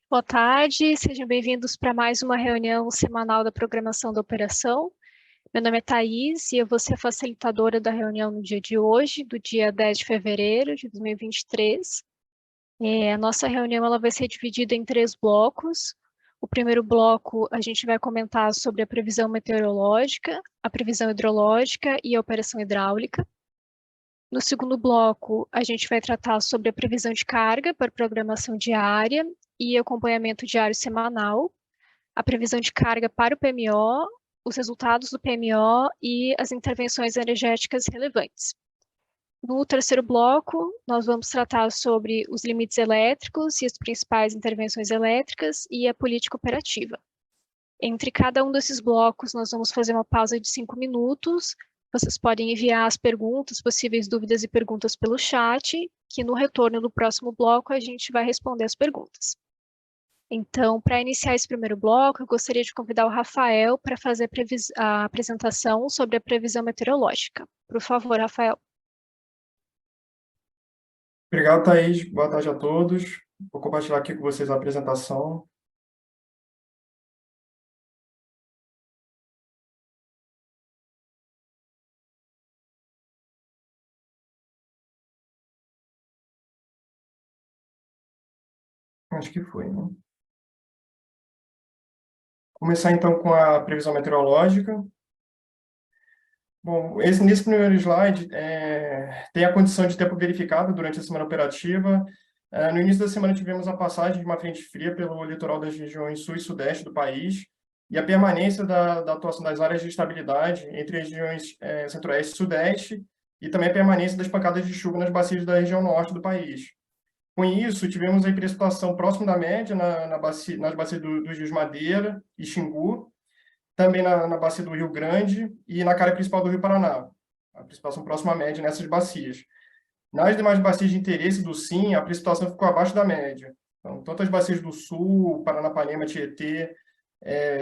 Boa tarde, sejam bem-vindos para mais uma reunião semanal da programação da operação. Meu nome é Thaís e eu vou ser a facilitadora da reunião no dia de hoje, do dia 10 de fevereiro de 2023. A nossa reunião ela vai ser dividida em 3 blocos. O primeiro bloco, a gente vai comentar sobre a previsão meteorológica, a previsão hidrológica e a operação hidráulica. No segundo bloco, a gente vai tratar sobre a previsão de carga para programação diária e acompanhamento diário semanal, a previsão de carga para o PMO, os resultados do PMO e as intervenções energéticas relevantes. No terceiro bloco, nós vamos tratar sobre os limites elétricos e as principais intervenções elétricas e a política operativa. Entre cada um desses blocos, nós vamos fazer uma pausa de 5 minutos. Vocês podem enviar as perguntas, possíveis dúvidas e perguntas pelo chat, que no retorno do próximo bloco a gente vai responder as perguntas. Então, para iniciar esse primeiro bloco, eu gostaria de convidar o Rafael para fazer a apresentação sobre a previsão meteorológica. Por favor, Rafael. Obrigado, Thaís. Boa tarde a todos. Vou compartilhar aqui com vocês a apresentação. Acho que foi, né? Começar, então, com a previsão meteorológica. Bom, nesse primeiro slide tem a condição de tempo verificada durante a semana operativa. No início da semana, tivemos a passagem de uma frente fria pelo litoral das regiões sul e sudeste do país e a permanência da atuação das áreas de estabilidade entre as regiões centro-oeste e sudeste e também a permanência das pancadas de chuva nas bacias da região norte do país. Com isso, tivemos a precipitação próxima da média nas bacias dos rios Madeira e Xingu, também na bacia do Rio Grande e na cara principal do Rio Paraná, a precipitação próxima à média nessas bacias. Nas demais bacias de interesse do SIM, a precipitação ficou abaixo da média. Então, tanto as bacias do Sul, Paranapanema, Tietê,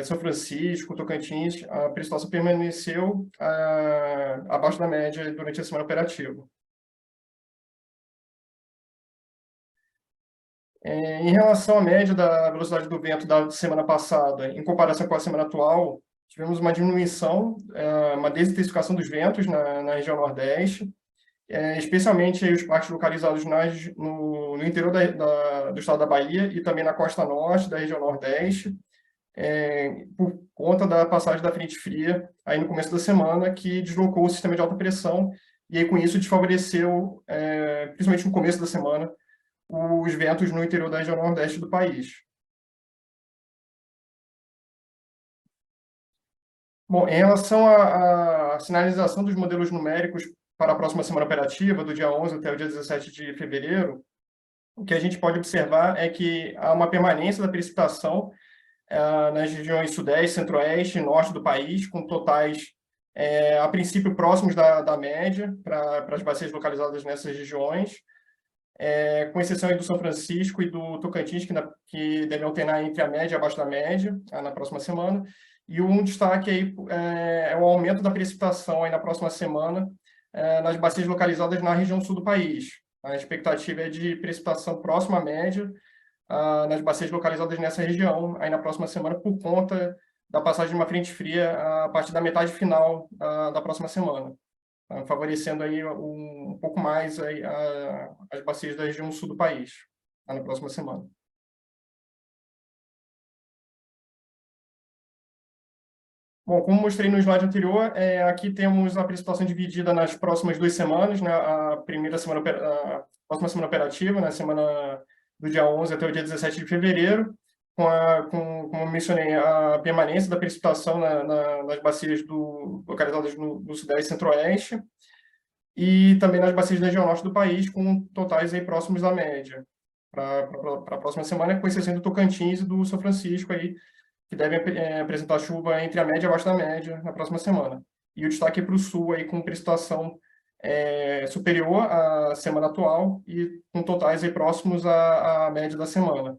São Francisco, Tocantins, a precipitação permaneceu abaixo da média durante a semana operativa. Em relação à média da velocidade do vento da semana passada, em comparação com a semana atual, tivemos uma diminuição, uma desintensificação dos ventos na região Nordeste, especialmente os parques localizados no interior do estado da Bahia e também na costa norte da região Nordeste, por conta da passagem da frente fria aí no começo da semana, que deslocou o sistema de alta pressão e aí com isso desfavoreceu, principalmente no começo da semana, os ventos no interior da região nordeste do país. Bom, em relação à sinalização dos modelos numéricos para a próxima semana operativa, do dia 11 até o dia 17 de fevereiro, o que a gente pode observar é que há uma permanência da precipitação nas regiões sudeste, centro-oeste e norte do país, com totais, a princípio, próximos da média para as bacias localizadas nessas regiões, com exceção aí do São Francisco e do Tocantins, que devem alternar entre a média e abaixo da média na próxima semana. E um destaque aí é o aumento da precipitação aí na próxima semana nas bacias localizadas na região sul do país. A expectativa é de precipitação próxima à média nas bacias localizadas nessa região aí na próxima semana, por conta da passagem de uma frente fria a partir da metade final da próxima semana, favorecendo aí um pouco mais aí as bacias da região sul do país na próxima semana. Bom, como mostrei no slide anterior, aqui temos a precipitação dividida nas próximas 2 semanas, né? A próxima semana operativa, na semana do dia 11 até o dia 17 de fevereiro, como eu mencionei, a permanência da precipitação nas bacias localizadas no Sudeste e Centro-Oeste, e também nas bacias da região Norte do país, com totais aí próximos da média, para a próxima semana, com exceção do Tocantins e do São Francisco, aí, que devem apresentar chuva entre a média e abaixo da média na próxima semana. E o destaque para o Sul, aí, com precipitação superior à semana atual e com totais aí próximos à média da semana.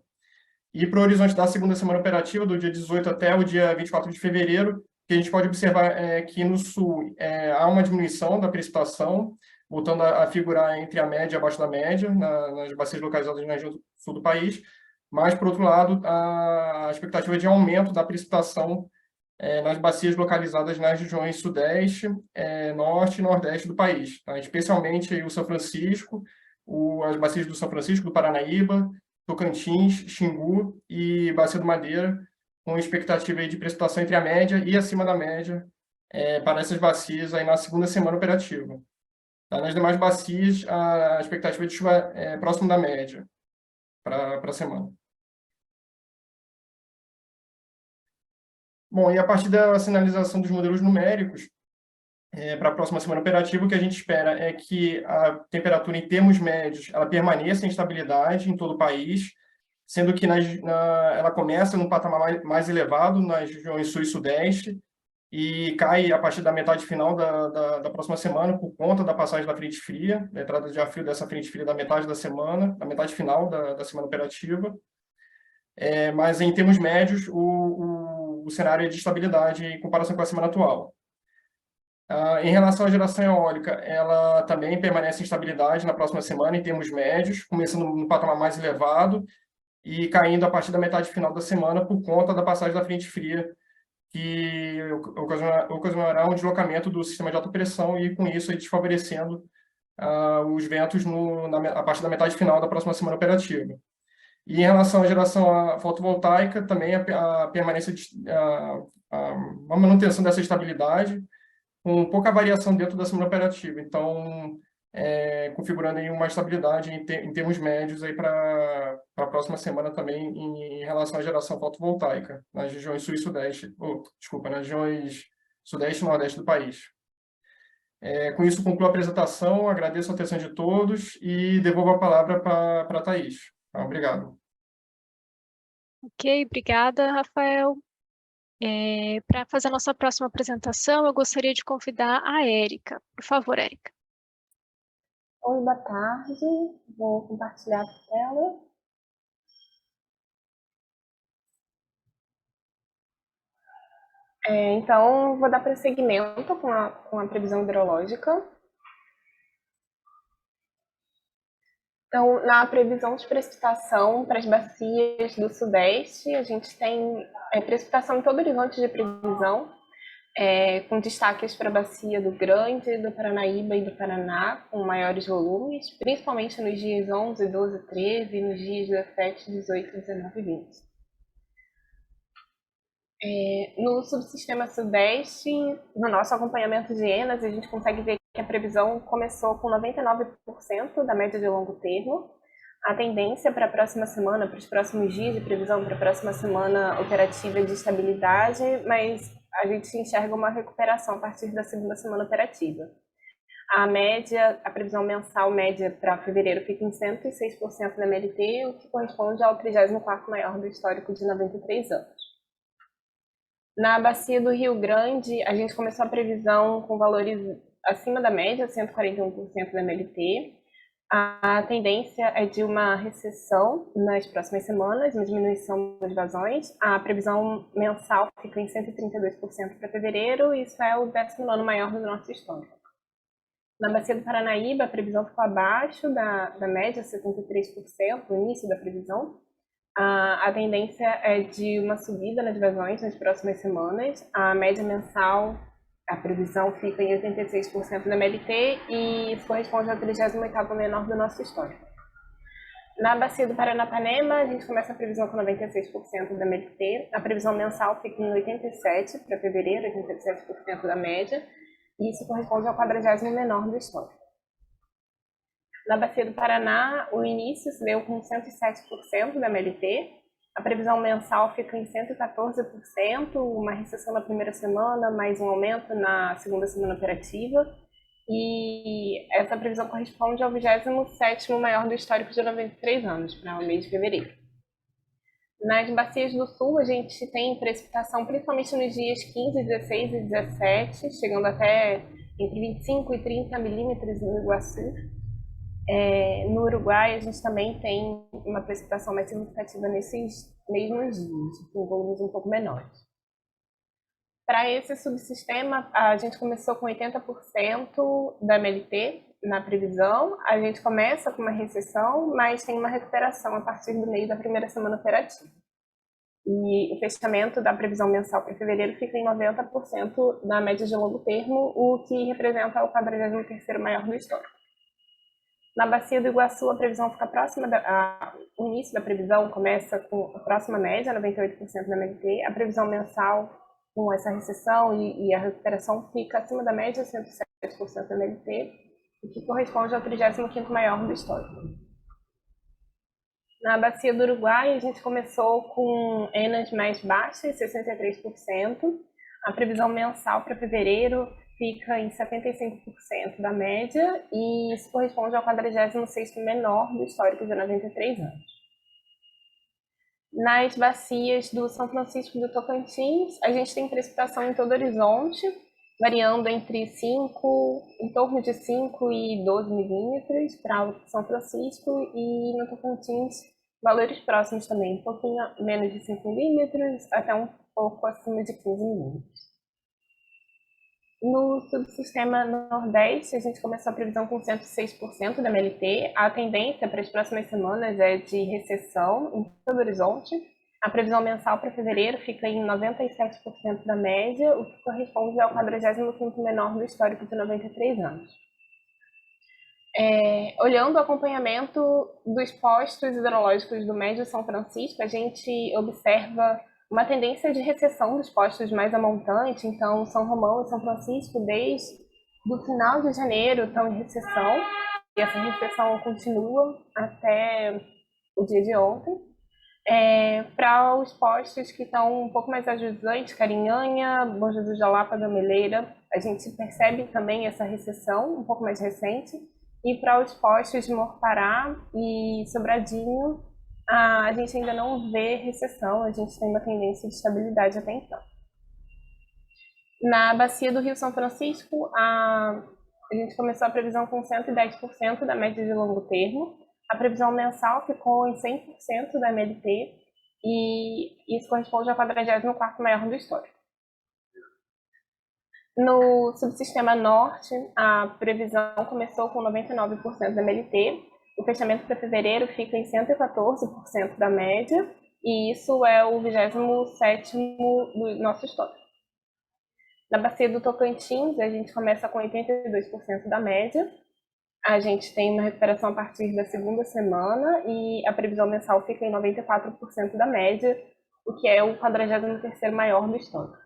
E para o horizonte da segunda semana operativa, do dia 18 até o dia 24 de fevereiro, que a gente pode observar que no Sul há uma diminuição da precipitação, voltando a figurar entre a média e abaixo da média, nas bacias localizadas na região sul do país, mas, por outro lado, a expectativa de aumento da precipitação nas bacias localizadas nas regiões Sudeste, Norte e Nordeste do país, tá? Especialmente aí o São Francisco, as bacias do São Francisco, do Paranaíba, Tocantins, Xingu e Bacia do Madeira, com expectativa aí de precipitação entre a média e acima da média para essas bacias aí na segunda semana operativa. Tá? Nas demais bacias, a expectativa de chuva é próximo da média para a semana. Bom, e a partir da sinalização dos modelos numéricos, para a próxima semana operativa, o que a gente espera é que a temperatura, em termos médios, ela permaneça em estabilidade em todo o país, sendo que ela começa num patamar mais elevado nas regiões sul e sudeste e cai a partir da metade final da próxima semana por conta da passagem da frente fria, da entrada de ar frio dessa frente fria da metade da semana, da metade final da semana operativa. Mas, em termos médios, o cenário é de estabilidade em comparação com a semana atual. Em relação à geração eólica, ela também permanece em estabilidade na próxima semana, em termos médios, começando no patamar mais elevado e caindo a partir da metade final da semana por conta da passagem da frente fria, que ocasionará um deslocamento do sistema de alta pressão e, com isso, aí, desfavorecendo os ventos a partir da metade final da próxima semana operativa. E em relação à geração fotovoltaica, também a permanência, a manutenção dessa estabilidade, com pouca variação dentro da semana operativa. Então, configurando aí uma estabilidade em termos médios para a próxima semana também em relação à geração fotovoltaica nas regiões sul e sudeste, nas regiões sudeste e nordeste do país. Com isso, concluo a apresentação, agradeço a atenção de todos e devolvo a palavra para a Thaís. Obrigado. Ok, obrigada, Rafael. Para fazer a nossa próxima apresentação, eu gostaria de convidar a Érica. Por favor, Érica. Oi, boa tarde. Vou compartilhar a tela. Então, vou dar prosseguimento com a previsão hidrológica. Então, na previsão de precipitação para as bacias do Sudeste, a gente tem precipitação em todo o horizonte de previsão, com destaques para a bacia do Grande, do Paranaíba e do Paraná, com maiores volumes, principalmente nos dias 11, 12, 13 e nos dias 17, 18, 19 e 20. No subsistema Sudeste, no nosso acompanhamento de ENAS, a gente consegue ver que a previsão começou com 99% da média de longo termo. A tendência para a próxima semana, para os próximos dias de previsão, para a próxima semana operativa de estabilidade, mas a gente enxerga uma recuperação a partir da segunda semana operativa. A média, a previsão mensal média para fevereiro fica em 106% da MLT, o que corresponde ao 34º maior do histórico de 93 anos. Na bacia do Rio Grande, a gente começou a previsão com valores acima da média, 141% da MLT. A tendência é de uma recessão nas próximas semanas, uma diminuição das vazões. A previsão mensal fica em 132% para fevereiro, e isso é o 19º maior do nosso histórico. Na bacia do Paranaíba, a previsão ficou abaixo da média, 73%, no início da previsão. A tendência é de uma subida nas vazões nas próximas semanas. A média mensal, a previsão fica em 86% da MLT e isso corresponde ao 38º menor do nosso histórico. Na bacia do Paranapanema, a gente começa a previsão com 96% da MLT. A previsão mensal fica em 87% para fevereiro, 87% da média, e isso corresponde ao 40º menor do histórico. Na bacia do Paraná, o início se deu com 107% da MLT, a previsão mensal fica em 114%, uma recessão na primeira semana, mais um aumento na segunda semana operativa, e essa previsão corresponde ao 27º maior do histórico de 93 anos, para o mês de fevereiro. Nas bacias do sul, a gente tem precipitação principalmente nos dias 15, 16 e 17, chegando até entre 25 e 30 milímetros no Iguaçu. No Uruguai, a gente também tem uma precipitação mais significativa nesses mesmos dias, com volumes um pouco menores. Para esse subsistema, a gente começou com 80% da MLT na previsão. A gente começa com uma recessão, mas tem uma recuperação a partir do meio da primeira semana operativa. E o fechamento da previsão mensal para fevereiro fica em 90% da média de longo termo, o que representa o 43º maior do histórico. Na bacia do Iguaçu, a previsão fica próxima, o início da previsão começa com a próxima média, 98% da MLT. A previsão mensal, com essa recessão e a recuperação, fica acima da média, 107% da MLT, o que corresponde ao 35º maior do histórico. Na bacia do Uruguai, a gente começou com ENAs mais baixas, 63%. A previsão mensal para fevereiro fica em 75% da média, e isso corresponde ao 46º menor do histórico de 93 anos. Nas bacias do São Francisco e do Tocantins, a gente tem precipitação em todo o horizonte, variando entre em torno de 5 e 12 milímetros para o São Francisco, e no Tocantins valores próximos também, um pouquinho menos de 5 milímetros até um pouco acima de 15 milímetros. No subsistema Nordeste, a gente começou a previsão com 106% da MLT. A tendência para as próximas semanas é de recessão em todo o horizonte. A previsão mensal para fevereiro fica em 97% da média, o que corresponde ao 45º menor do histórico de 93 anos. Olhando o acompanhamento dos postos hidrológicos do Médio São Francisco, a gente observa uma tendência de recessão dos postos mais a montante. Então, São Romão e São Francisco, desde o final de janeiro, estão em recessão, e essa recessão continua até o dia de ontem. Para os postos que estão um pouco mais ajudantes, Carinhanha, Bom Jesus da Lapa, Gameleira, a gente percebe também essa recessão um pouco mais recente. E para os postos de Morpará e Sobradinho, a gente ainda não vê recessão, a gente tem uma tendência de estabilidade até então. Na bacia do Rio São Francisco, a gente começou a previsão com 110% da média de longo termo. A previsão mensal ficou em 100% da MLT, e isso corresponde ao 44º maior do histórico. No subsistema Norte, a previsão começou com 99% da MLT. O fechamento para fevereiro fica em 114% da média, e isso é o 27º do nosso histórico. Na bacia do Tocantins, a gente começa com 82% da média. A gente tem uma recuperação a partir da segunda semana, e a previsão mensal fica em 94% da média, o que é o 43º maior do histórico.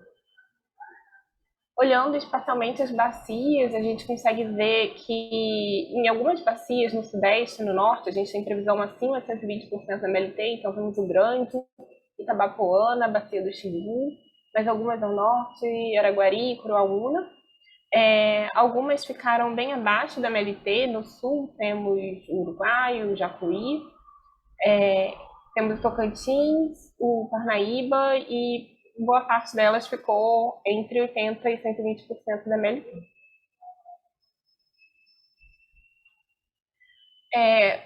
Olhando espacialmente as bacias, a gente consegue ver que em algumas bacias no Sudeste e no Norte, a gente tem previsão acima de 120% da MLT, então temos o Grande, Itabapoana, a bacia do Xingu, mas algumas ao Norte, Araguari, Curuaúna. Algumas ficaram bem abaixo da MLT. No Sul temos o Uruguai, o Jacuí, temos o Tocantins, o Parnaíba, e boa parte delas ficou entre 80% e 120% da MLT.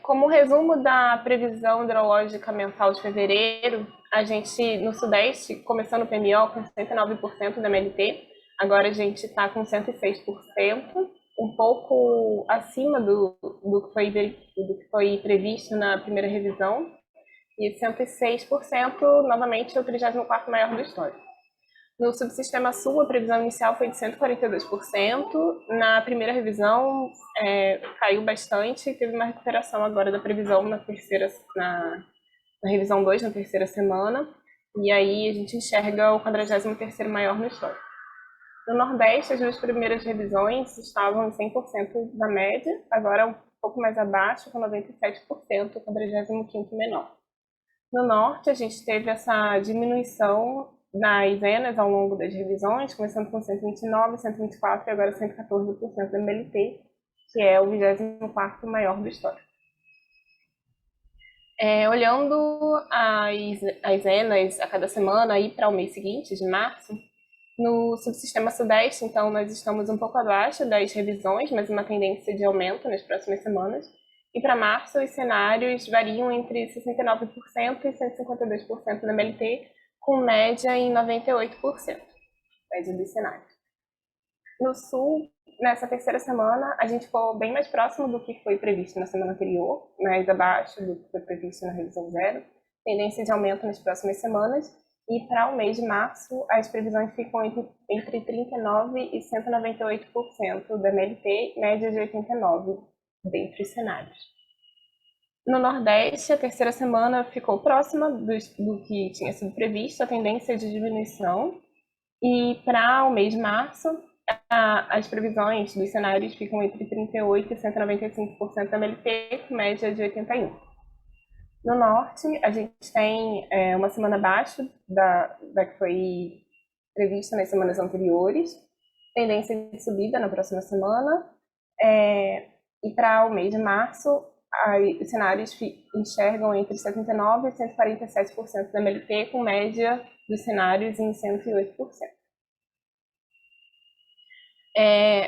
Como resumo da previsão hidrológica mensal de fevereiro, a gente, no Sudeste, começou no PMO com 109% da MLT, agora a gente está com 106%, um pouco acima do que foi previsto na primeira revisão, e 106%, novamente, é o 34º maior do histórico. No subsistema Sul, a previsão inicial foi de 142%. Na primeira revisão, caiu bastante, e teve uma recuperação agora da previsão na revisão 2, na terceira semana. E aí a gente enxerga o 43º maior no histórico. No Nordeste, as duas primeiras revisões estavam em 100% da média, agora um pouco mais abaixo, com 97%, o 45º menor. No Norte, a gente teve essa diminuição nas ENAs ao longo das revisões, começando com 129, 124 e agora 114% da MLT, que é o 24º maior do histórico. Olhando as ENAs a cada semana e para o mês seguinte, de março, no subsistema Sudeste, então, nós estamos um pouco abaixo das revisões, mas uma tendência de aumento nas próximas semanas. E para março, os cenários variam entre 69% e 152% da MLT, com média em 98%, média dos cenários. No Sul, nessa terceira semana, a gente ficou bem mais próximo do que foi previsto na semana anterior, mais abaixo do que foi previsto na revisão zero. Tendência de aumento nas próximas semanas. E para o mês de março, as previsões ficam entre 39% e 198% da MLT, média de 89% dentre os cenários. No Nordeste, a terceira semana ficou próxima do que tinha sido previsto, a tendência de diminuição. E para o mês de março, as previsões dos cenários ficam entre 38% e 195% da MLT, com média de 81%. No Norte, a gente tem uma semana abaixo da que foi prevista nas semanas anteriores, tendência de subida na próxima semana, e para o mês de março, os cenários enxergam entre 79% e 147% da MLT, com média dos cenários em 108%.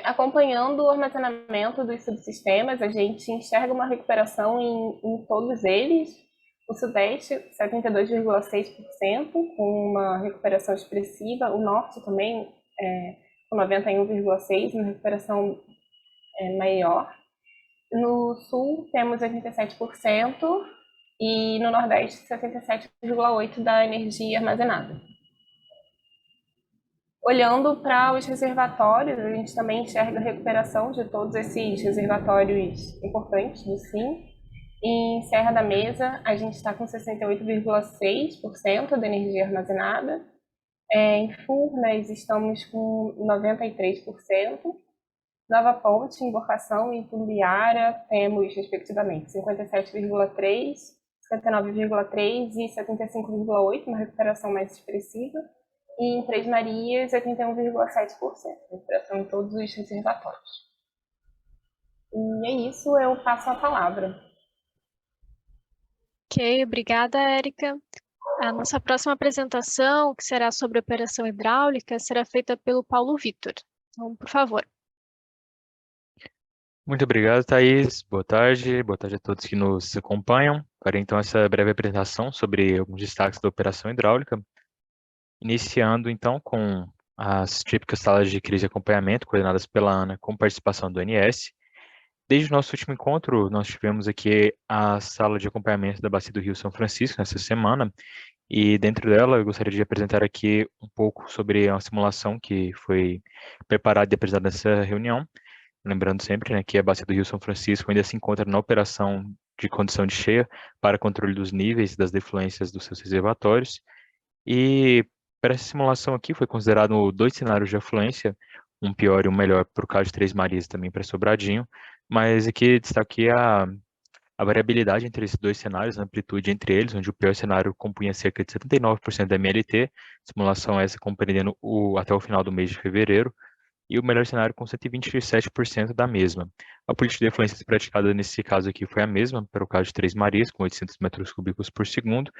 Acompanhando o armazenamento dos subsistemas, a gente enxerga uma recuperação em todos eles. O Sudeste, 72,6%, com uma recuperação expressiva. O Norte também, com 91,6%, uma recuperação maior. No Sul, temos 87%, e no Nordeste, 77,8% da energia armazenada. Olhando para os reservatórios, a gente também enxerga a recuperação de todos esses reservatórios importantes do SIM. Em Serra da Mesa, a gente está com 68,6% da energia armazenada. Em Furnas, estamos com 93%. Nova Ponte, Emborcação e Itumbiara, temos, respectivamente, 57,3%, 59,3% e 75,8%, uma recuperação mais expressiva. E em Três Marias, 81,7%, recuperação em todos os reservatórios. E é isso, eu passo a palavra. Ok, obrigada, Érica. A nossa próxima apresentação, que será sobre operação hidráulica, será feita pelo Paulo Vitor. Então, por favor. Muito obrigado, Thaís. Boa tarde a todos que nos acompanham. Farei então essa breve apresentação sobre alguns destaques da operação hidráulica, iniciando então com as típicas salas de crise e acompanhamento coordenadas pela ANA com participação do ONS. Desde o nosso último encontro, nós tivemos aqui a sala de acompanhamento da Bacia do Rio São Francisco nessa semana, e dentro dela eu gostaria de apresentar aqui um pouco sobre a simulação que foi preparada e apresentada nessa reunião. Lembrando sempre, né, que a Bacia do Rio São Francisco ainda se encontra na operação de condição de cheia para controle dos níveis das defluências dos seus reservatórios. E para essa simulação aqui foi considerado 2 cenários de afluência, um pior e um melhor para o caso de Três Marias e também para Sobradinho, mas aqui destaquei a variabilidade entre esses 2 cenários, a amplitude entre eles, onde o pior cenário compunha cerca de 79% da MLT, simulação essa compreendendo até o final do mês de fevereiro, e o melhor cenário com 127% da mesma. A política de defluências praticada nesse caso aqui foi a mesma, para o caso de Três Marias, com 800 metros cúbicos por segundo.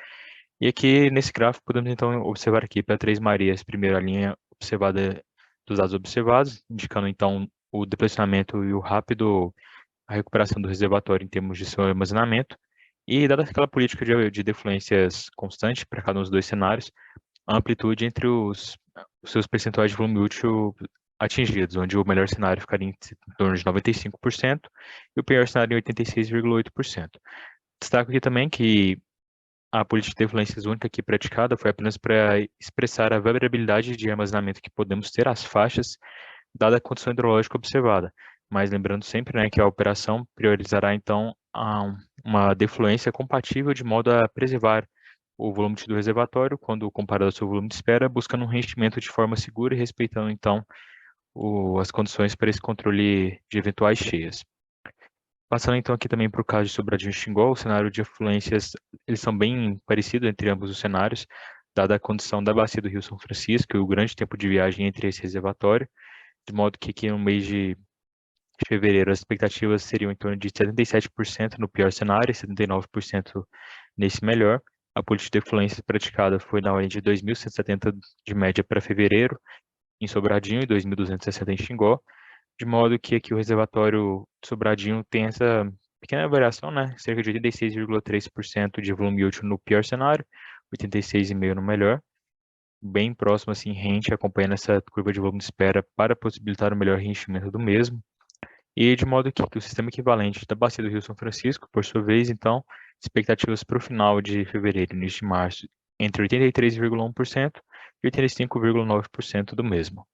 E aqui nesse gráfico podemos então observar aqui para Três Marias, primeira linha observada dos dados observados, indicando então o depressionamento e a recuperação do reservatório em termos de seu armazenamento. E dada aquela política de defluências constante para cada um dos 2 cenários, a amplitude entre os seus percentuais de volume útil atingidos, onde o melhor cenário ficaria em torno de 95% e o pior cenário em 86,8%. Destaco aqui também que a política de defluências única aqui praticada foi apenas para expressar a variabilidade de armazenamento que podemos ter às faixas, dada a condição hidrológica observada. Mas lembrando sempre, né, que a operação priorizará então uma defluência compatível de modo a preservar o volume do reservatório quando comparado ao seu volume de espera, buscando um reenchimento de forma segura e respeitando então as condições para esse controle de eventuais cheias. Passando então aqui também para o caso de Sobradinho e Xingó, o cenário de afluências, eles são bem parecidos entre ambos os cenários, dada a condição da bacia do Rio São Francisco e o grande tempo de viagem entre esse reservatório, de modo que aqui no mês de fevereiro as expectativas seriam em torno de 77% no pior cenário e 79% nesse melhor. A política de defluência praticada foi na ordem de 2.170 de média para fevereiro, em Sobradinho e 2.260 em Xingó, de modo que aqui o reservatório de Sobradinho tem essa pequena variação, né? Cerca de 86,3% de volume útil no pior cenário, 86,5% no melhor. bem próximo, assim, rente, acompanhando essa curva de volume de espera para possibilitar o melhor reenchimento do mesmo. E de modo que o sistema equivalente da bacia do Rio São Francisco, por sua vez, então, expectativas para o final de fevereiro e início de março, entre 83,1% e 85,9% do mesmo.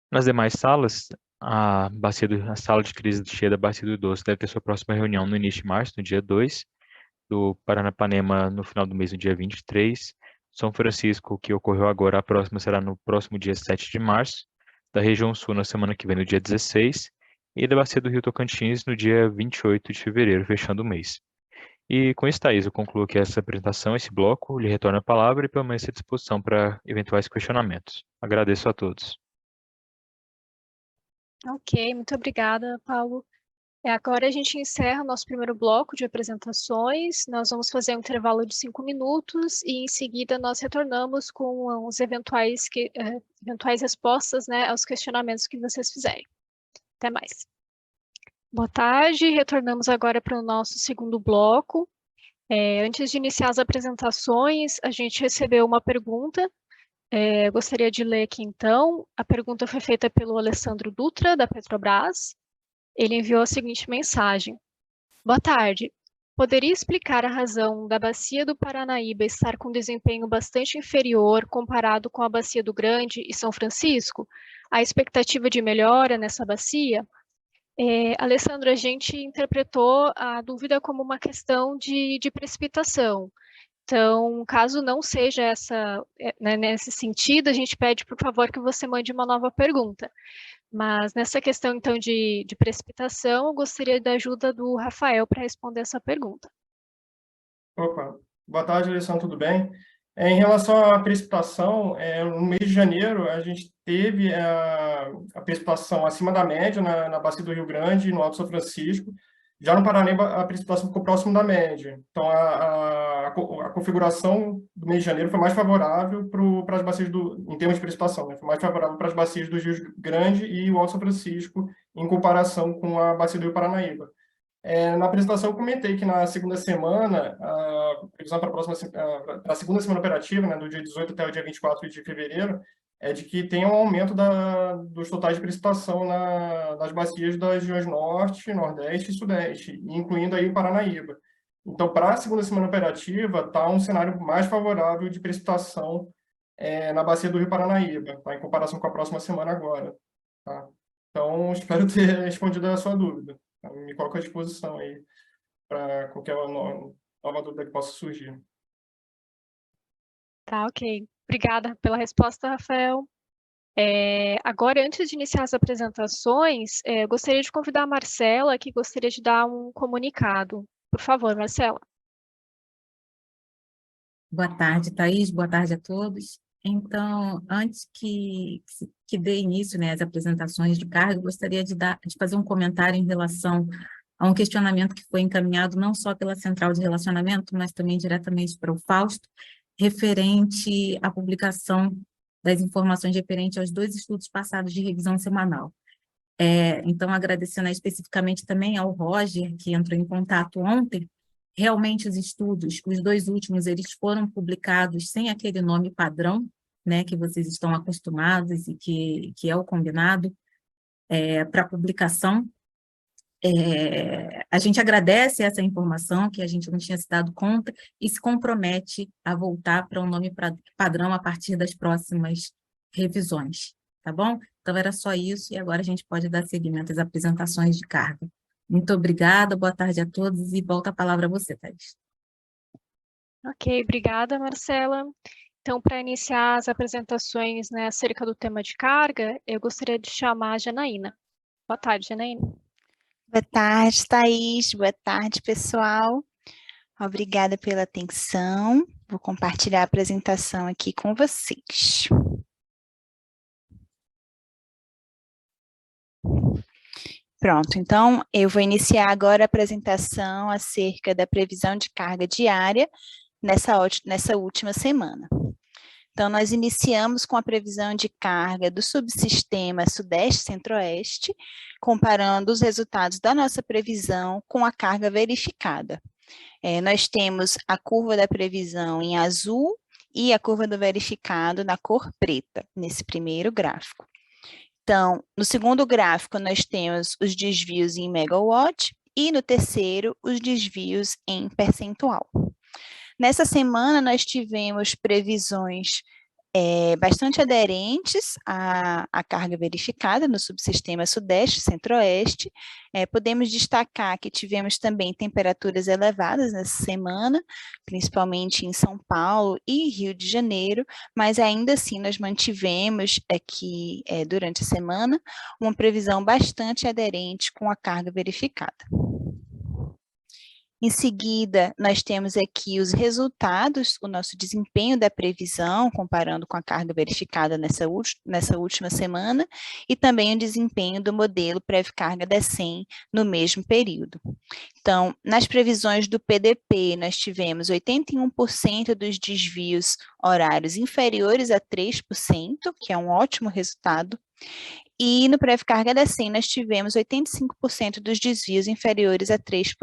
Nas demais salas, a sala de crise cheia da Bacia do Idoso deve ter sua próxima reunião no início de março, no dia 2, do Paranapanema no final do mês, no dia 23, São Francisco, que ocorreu agora, a próxima será no próximo dia 7 de março, da região sul na semana que vem, no dia 16, e da Bacia do Rio Tocantins no dia 28 de fevereiro, fechando o mês. E com isso, Thaís, eu concluo aqui essa apresentação, esse bloco, lhe retorno a palavra e permaneço à disposição para eventuais questionamentos. Agradeço a todos. Ok, muito obrigada, Paulo. Agora a gente encerra o nosso primeiro bloco de apresentações. Nós vamos fazer um intervalo de 5 minutos e em seguida nós retornamos com os eventuais respostas, né, aos questionamentos que vocês fizerem. Até mais. Boa tarde, retornamos agora para o nosso segundo bloco. Antes de iniciar as apresentações, a gente recebeu uma pergunta. Gostaria de ler aqui então. A pergunta foi feita pelo Alessandro Dutra, da Petrobras. Ele enviou a seguinte mensagem: boa tarde. Poderia explicar a razão da Bacia do Paranaíba estar com desempenho bastante inferior comparado com a Bacia do Grande e São Francisco? A expectativa de melhora nessa bacia? Alessandro, a gente interpretou a dúvida como uma questão de precipitação. Então, caso não seja né, nesse sentido, a gente pede, por favor, que você mande uma nova pergunta. Mas nessa questão, então, de precipitação, eu gostaria da ajuda do Rafael para responder essa pergunta. Opa, boa tarde, Alessandro, tudo bem? Em relação à precipitação, no mês de janeiro, a gente teve a precipitação acima da média na Bacia do Rio Grande e no Alto São Francisco. Já no Paranaíba, a precipitação ficou próximo da média. Então, a configuração do mês de janeiro foi mais favorável para as bacias em termos de precipitação, né? Foi mais favorável para as bacias do Rio Grande e o Alto São Francisco, em comparação com a bacia do Rio Paranaíba. Na apresentação, eu comentei que na segunda semana, a previsão para a segunda semana operativa, né, do dia 18 até o dia 24 de fevereiro, é de que tenha um aumento dos totais de precipitação nas bacias das regiões Norte, Nordeste e Sudeste, incluindo aí o Paranaíba. Então, para a segunda semana operativa, está um cenário mais favorável de precipitação na bacia do Rio Paranaíba, tá, em comparação com a próxima semana agora. Tá? Então, espero ter respondido a sua dúvida. Me coloco à disposição aí para qualquer nova dúvida que possa surgir. Tá, ok. Obrigada pela resposta, Rafael. Agora, antes de iniciar as apresentações, gostaria de convidar a Marcela, que gostaria de dar um comunicado. Por favor, Marcela. Boa tarde, Thaís. Boa tarde a todos. Então, antes que dê início, né, às apresentações de carga, gostaria de fazer um comentário em relação a um questionamento que foi encaminhado não só pela Central de Relacionamento, mas também diretamente para o Fausto, referente à publicação das informações referentes aos 2 estudos passados de revisão semanal. Então, agradecendo especificamente também ao Roger, que entrou em contato ontem. Realmente os estudos, os 2 últimos, eles foram publicados sem aquele nome padrão, né, que vocês estão acostumados e que é o combinado para publicação. A gente agradece essa informação, que a gente não tinha se dado conta, e se compromete a voltar para um nome padrão a partir das próximas revisões, tá bom? Então, era só isso, e agora a gente pode dar seguimento às apresentações de carga. Muito obrigada, boa tarde a todos, e volta a palavra a você, Thaís. Ok, obrigada, Marcela. Então, para iniciar as apresentações, né, acerca do tema de carga, eu gostaria de chamar a Janaína. Boa tarde, Janaína. Boa tarde, Thaís. Boa tarde, pessoal. Obrigada pela atenção. Vou compartilhar a apresentação aqui com vocês. Pronto, então eu vou iniciar agora a apresentação acerca da previsão de carga diária nessa última semana. Então, nós iniciamos com a previsão de carga do subsistema Sudeste-Centro-Oeste, comparando os resultados da nossa previsão com a carga verificada. Nós temos a curva da previsão em azul e a curva do verificado na cor preta, nesse primeiro gráfico. Então, no segundo gráfico, nós temos os desvios em megawatt e no terceiro, os desvios em percentual. Nessa semana, nós tivemos previsões bastante aderentes à carga verificada no subsistema Sudeste e Centro-Oeste. Podemos destacar que tivemos também temperaturas elevadas nessa semana, principalmente em São Paulo e Rio de Janeiro, mas ainda assim nós mantivemos aqui, durante a semana, uma previsão bastante aderente com a carga verificada. Em seguida, nós temos aqui os resultados, o nosso desempenho da previsão, comparando com a carga verificada nessa última semana, e também o desempenho do modelo Prevcarga da SEM no mesmo período. Então, nas previsões do PDP, nós tivemos 81% dos desvios horários inferiores a 3%, que é um ótimo resultado, e no Prevcarga da SEM nós tivemos 85% dos desvios inferiores a 3%.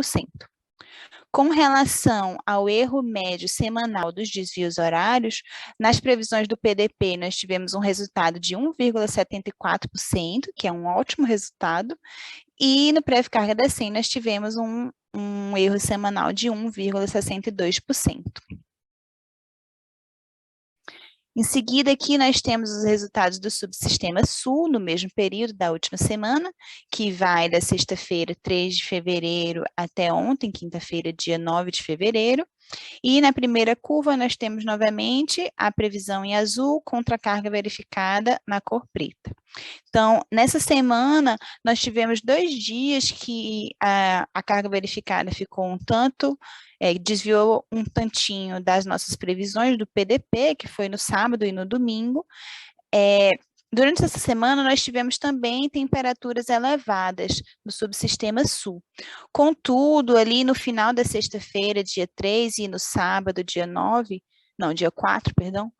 Com relação ao erro médio semanal dos desvios horários, nas previsões do PDP nós tivemos um resultado de 1,74%, que é um ótimo resultado, e no Prevcarga da SEM nós tivemos um erro semanal de 1,62%. Em seguida, aqui nós temos os resultados do Subsistema Sul, no mesmo período da última semana, que vai da sexta-feira, 3 de fevereiro, até ontem, quinta-feira, dia 9 de fevereiro. E na primeira curva, nós temos novamente a previsão em azul contra a carga verificada na cor preta. Então, nessa semana, nós tivemos 2 dias que a carga verificada ficou um tanto, desviou um tantinho das nossas previsões do PDP, que foi no sábado e no domingo. Durante essa semana, nós tivemos também temperaturas elevadas no subsistema sul. Contudo, ali no final da sexta-feira, dia 3, e no sábado, dia 4, perdão,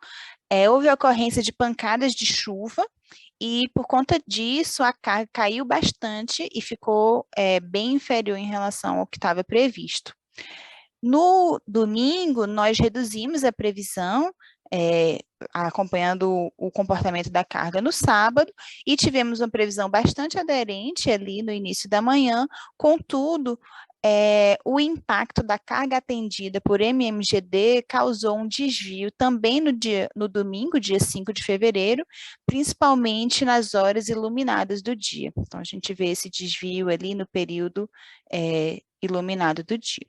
houve a ocorrência de pancadas de chuva, e por conta disso, a carga caiu bastante e ficou bem inferior em relação ao que estava previsto. No domingo, nós reduzimos a previsão, acompanhando o comportamento da carga no sábado, e tivemos uma previsão bastante aderente ali no início da manhã. Contudo, o impacto da carga atendida por MMGD causou um desvio também no domingo, dia 5 de fevereiro, principalmente nas horas iluminadas do dia. Então, a gente vê esse desvio ali no período iluminado do dia.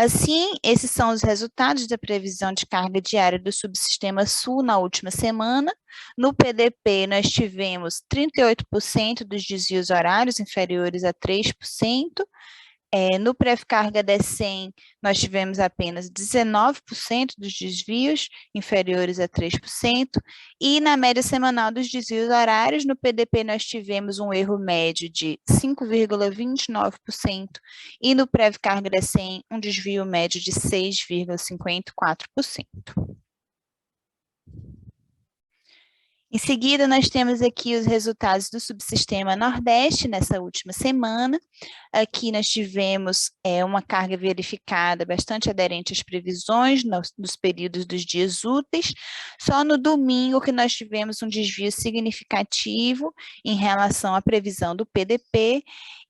Assim, esses são os resultados da previsão de carga diária do Subsistema Sul na última semana. No PDP, nós tivemos 38% dos desvios horários inferiores a 3%. No Prevcarga da SEM, nós tivemos apenas 19% dos desvios inferiores a 3%, e na média semanal dos desvios horários, no PDP nós tivemos um erro médio de 5,29%, e no Prevcarga da SEM, um desvio médio de 6,54%. Em seguida, nós temos aqui os resultados do Subsistema Nordeste nessa última semana. Aqui nós tivemos uma carga verificada bastante aderente às previsões nos períodos dos dias úteis. Só no domingo que nós tivemos um desvio significativo em relação à previsão do PDP,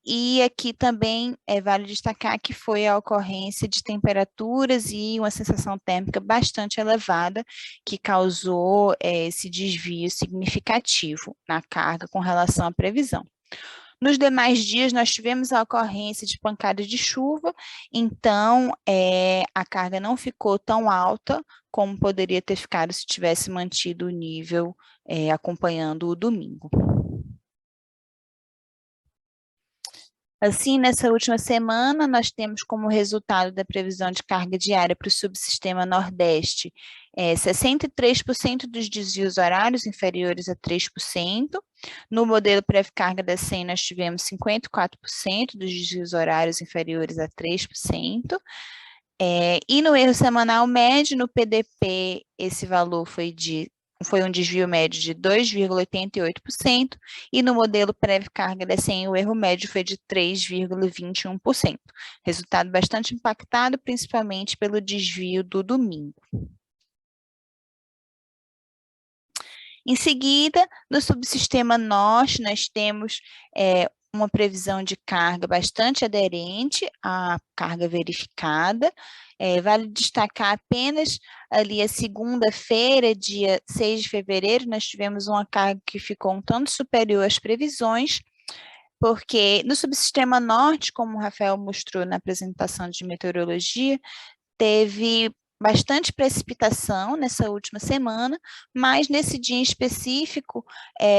e aqui também vale destacar que foi a ocorrência de temperaturas e uma sensação térmica bastante elevada que causou esse desvio significativo na carga com relação à previsão. Nos demais dias, nós tivemos a ocorrência de pancadas de chuva, então a carga não ficou tão alta como poderia ter ficado se tivesse mantido o nível acompanhando o domingo. Assim, nessa última semana, nós temos como resultado da previsão de carga diária para o Subsistema Nordeste 63% dos desvios horários inferiores a 3%. No modelo Prevcarga da SEM, nós tivemos 54% dos desvios horários inferiores a 3%. E no erro semanal médio, no PDP, esse valor foi de foi um desvio médio de 2,88%, e no modelo pré-carga da SEM o erro médio foi de 3,21%. Resultado bastante impactado, principalmente pelo desvio do domingo. Em seguida, no subsistema norte, nós temos uma previsão de carga bastante aderente à carga verificada. Vale destacar apenas ali a segunda-feira, dia 6 de fevereiro, nós tivemos uma carga que ficou um tanto superior às previsões, porque no subsistema norte, como o Rafael mostrou na apresentação de meteorologia, teve bastante precipitação nessa última semana, mas nesse dia em específico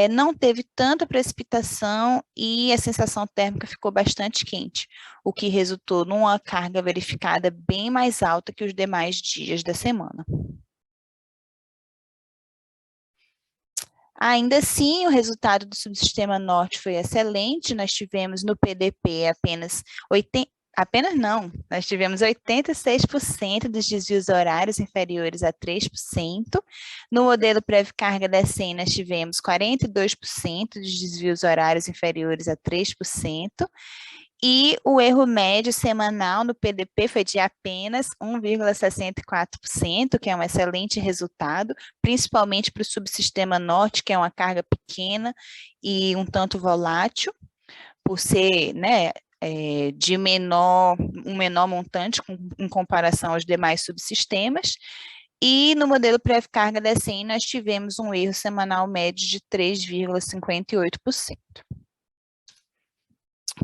não teve tanta precipitação e a sensação térmica ficou bastante quente, o que resultou numa carga verificada bem mais alta que os demais dias da semana. Ainda assim, o resultado do subsistema norte foi excelente, nós tivemos no PDP nós tivemos 86% dos desvios horários inferiores a 3%. No modelo pré-carga da SEM, nós tivemos 42% dos desvios horários inferiores a 3%. E o erro médio semanal no PDP foi de apenas 1,64%, que é um excelente resultado, principalmente para o subsistema norte, que é uma carga pequena e um tanto volátil, por ser, né, de um menor montante em comparação aos demais subsistemas. E no modelo pré-carga da SEM, nós tivemos um erro semanal médio de 3,58%.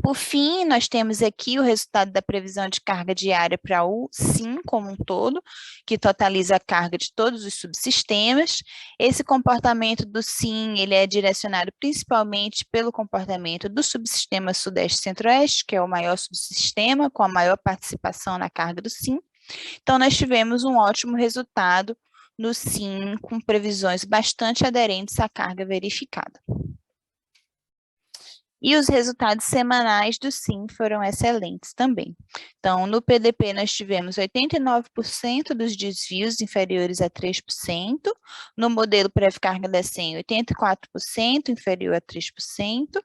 Por fim, nós temos aqui o resultado da previsão de carga diária para o SIM como um todo, que totaliza a carga de todos os subsistemas. Esse comportamento do SIM, ele é direcionado principalmente pelo comportamento do subsistema Sudeste Centro-Oeste, que é o maior subsistema, com a maior participação na carga do SIM. Então, nós tivemos um ótimo resultado no SIM, com previsões bastante aderentes à carga verificada. E os resultados semanais do SIM foram excelentes também. Então, no PDP, nós tivemos 89% dos desvios inferiores a 3%, no modelo pré-carga da SEM, 84% inferior a 3%,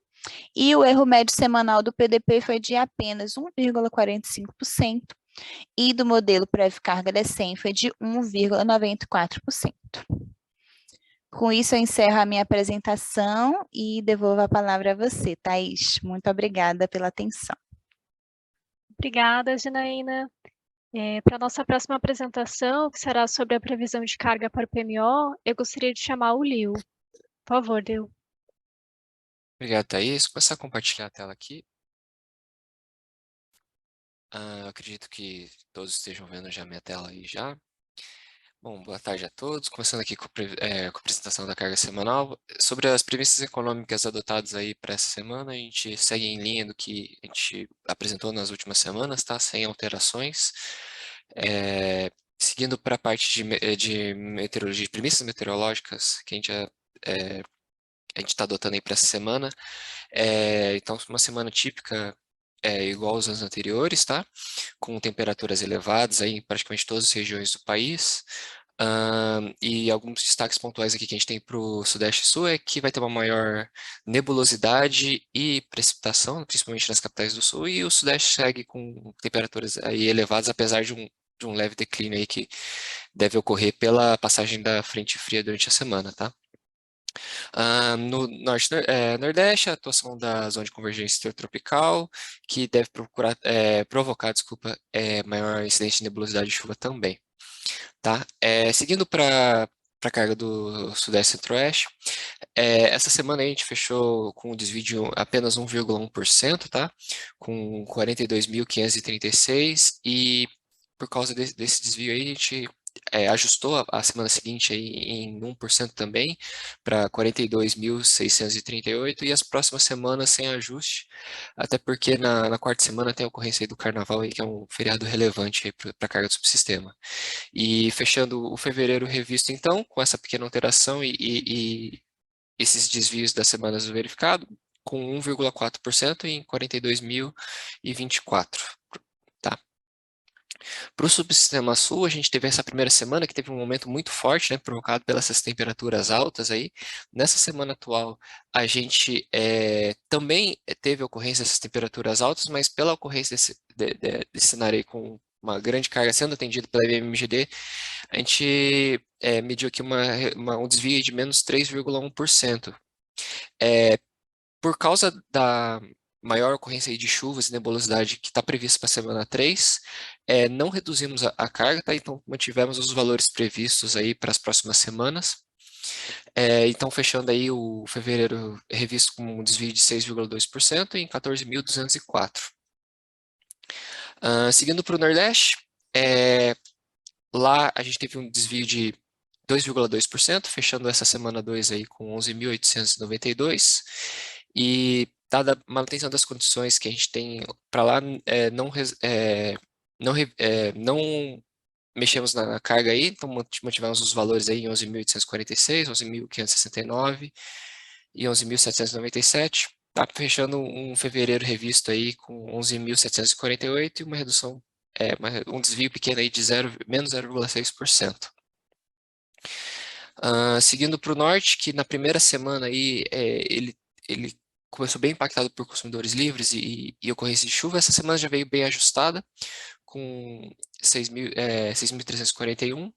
e o erro médio semanal do PDP foi de apenas 1,45%, e do modelo pré-carga da SEM foi de 1,94%. Com isso, eu encerro a minha apresentação e devolvo a palavra a você, Thaís. Muito obrigada pela atenção. Obrigada, Janaína. Para a nossa próxima apresentação, que será sobre a previsão de carga para o PMO, eu gostaria de chamar o Lio. Por favor, Lio. Obrigado, Thaís. Vou começar a compartilhar a tela aqui. Acredito que todos estejam vendo já a minha tela aí já. Bom, boa tarde a todos. Começando aqui com a apresentação da carga semanal. Sobre as premissas econômicas adotadas aí para essa semana, a gente segue em linha do que a gente apresentou nas últimas semanas, tá? Sem alterações. Seguindo para a parte de meteorologia, de premissas meteorológicas que a gente está adotando aí para essa semana. Então, uma semana típica igual aos anos anteriores, tá? Com temperaturas elevadas aí em praticamente todas as regiões do país. E alguns destaques pontuais aqui que a gente tem para o Sudeste e Sul é que vai ter uma maior nebulosidade e precipitação, principalmente nas capitais do Sul, e o Sudeste segue com temperaturas aí elevadas, apesar de um leve declínio aí que deve ocorrer pela passagem da frente fria durante a semana, tá? No Nordeste, a atuação da zona de convergência intertropical, que deve provocar, maior incidência de nebulosidade de chuva também. Tá? Seguindo para a carga do Sudeste e Centro-Oeste, essa semana a gente fechou com um desvio de apenas 1,1%, tá? Com 42.536, e por causa desse desvio aí, a gente ajustou a semana seguinte aí em 1% também, para 42.638, e as próximas semanas sem ajuste, até porque na quarta semana tem a ocorrência aí do Carnaval, aí, que é um feriado relevante para a carga do subsistema. E fechando o fevereiro revisto, então, com essa pequena alteração e esses desvios das semanas do verificado, com 1,4% em 42.024, tá? Para o subsistema sul, a gente teve essa primeira semana que teve um momento muito forte, né, provocado pelas essas temperaturas altas aí. Nessa semana atual, a gente também teve ocorrência dessas temperaturas altas, mas pela ocorrência desse cenário aí com uma grande carga sendo atendida pela IBMGD, a gente mediu aqui um desvio de menos 3,1%. Por causa da maior ocorrência aí de chuvas e nebulosidade que está prevista para a semana 3, não reduzimos a carga, tá? Então mantivemos os valores previstos aí para as próximas semanas. Então fechando aí o fevereiro revisto com um desvio de 6,2% em 14.204. Seguindo para o Nordeste, lá a gente teve um desvio de 2,2%, fechando essa semana 2 aí com 11.892, e dada a manutenção das condições que a gente tem para lá, não mexemos na carga aí, então mantivemos os valores aí em 11.846, 11.569 e 11.797, tá fechando um fevereiro revisto aí com 11.748 e uma redução, um desvio pequeno aí de menos 0,6%. Seguindo para o norte, que na primeira semana aí, ele começou bem impactado por consumidores livres e ocorrência de chuva. Essa semana já veio bem ajustada, com 6.341.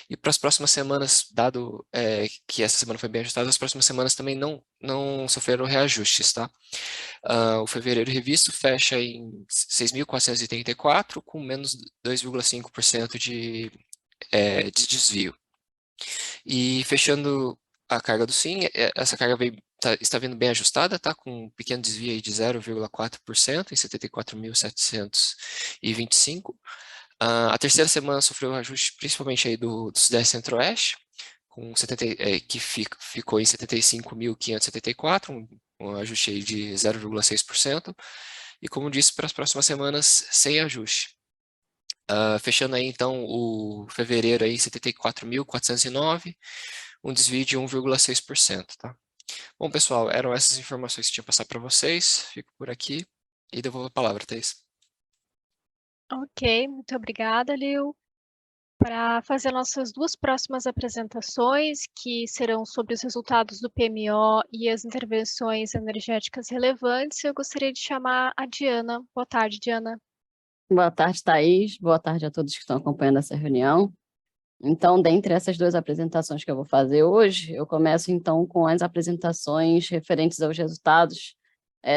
E para as próximas semanas, dado que essa semana foi bem ajustada, as próximas semanas também não sofreram reajustes, tá? O fevereiro revisto fecha em 6.434, com menos 2,5% de desvio. E fechando a carga do SIM, essa carga está vindo bem ajustada, tá? Com um pequeno desvio aí de 0,4% em 74.725. A terceira semana sofreu um ajuste principalmente aí do Sudeste Centro-Oeste, que ficou em 75.574, um ajuste aí de 0,6%. E como disse, para as próximas semanas, sem ajuste. Fechando aí, então, o fevereiro aí, 74.409, um desvio de 1,6%, tá? Bom, pessoal, eram essas informações que tinha passar para vocês. Fico por aqui e devolvo a palavra, Thaís. Ok, muito obrigada, Lil. Para fazer nossas duas próximas apresentações, que serão sobre os resultados do PMO e as intervenções energéticas relevantes, eu gostaria de chamar a Diana. Boa tarde, Diana. Boa tarde, Thaís. Boa tarde a todos que estão acompanhando essa reunião. Então, dentre essas duas apresentações que eu vou fazer hoje, eu começo então com as apresentações referentes aos resultados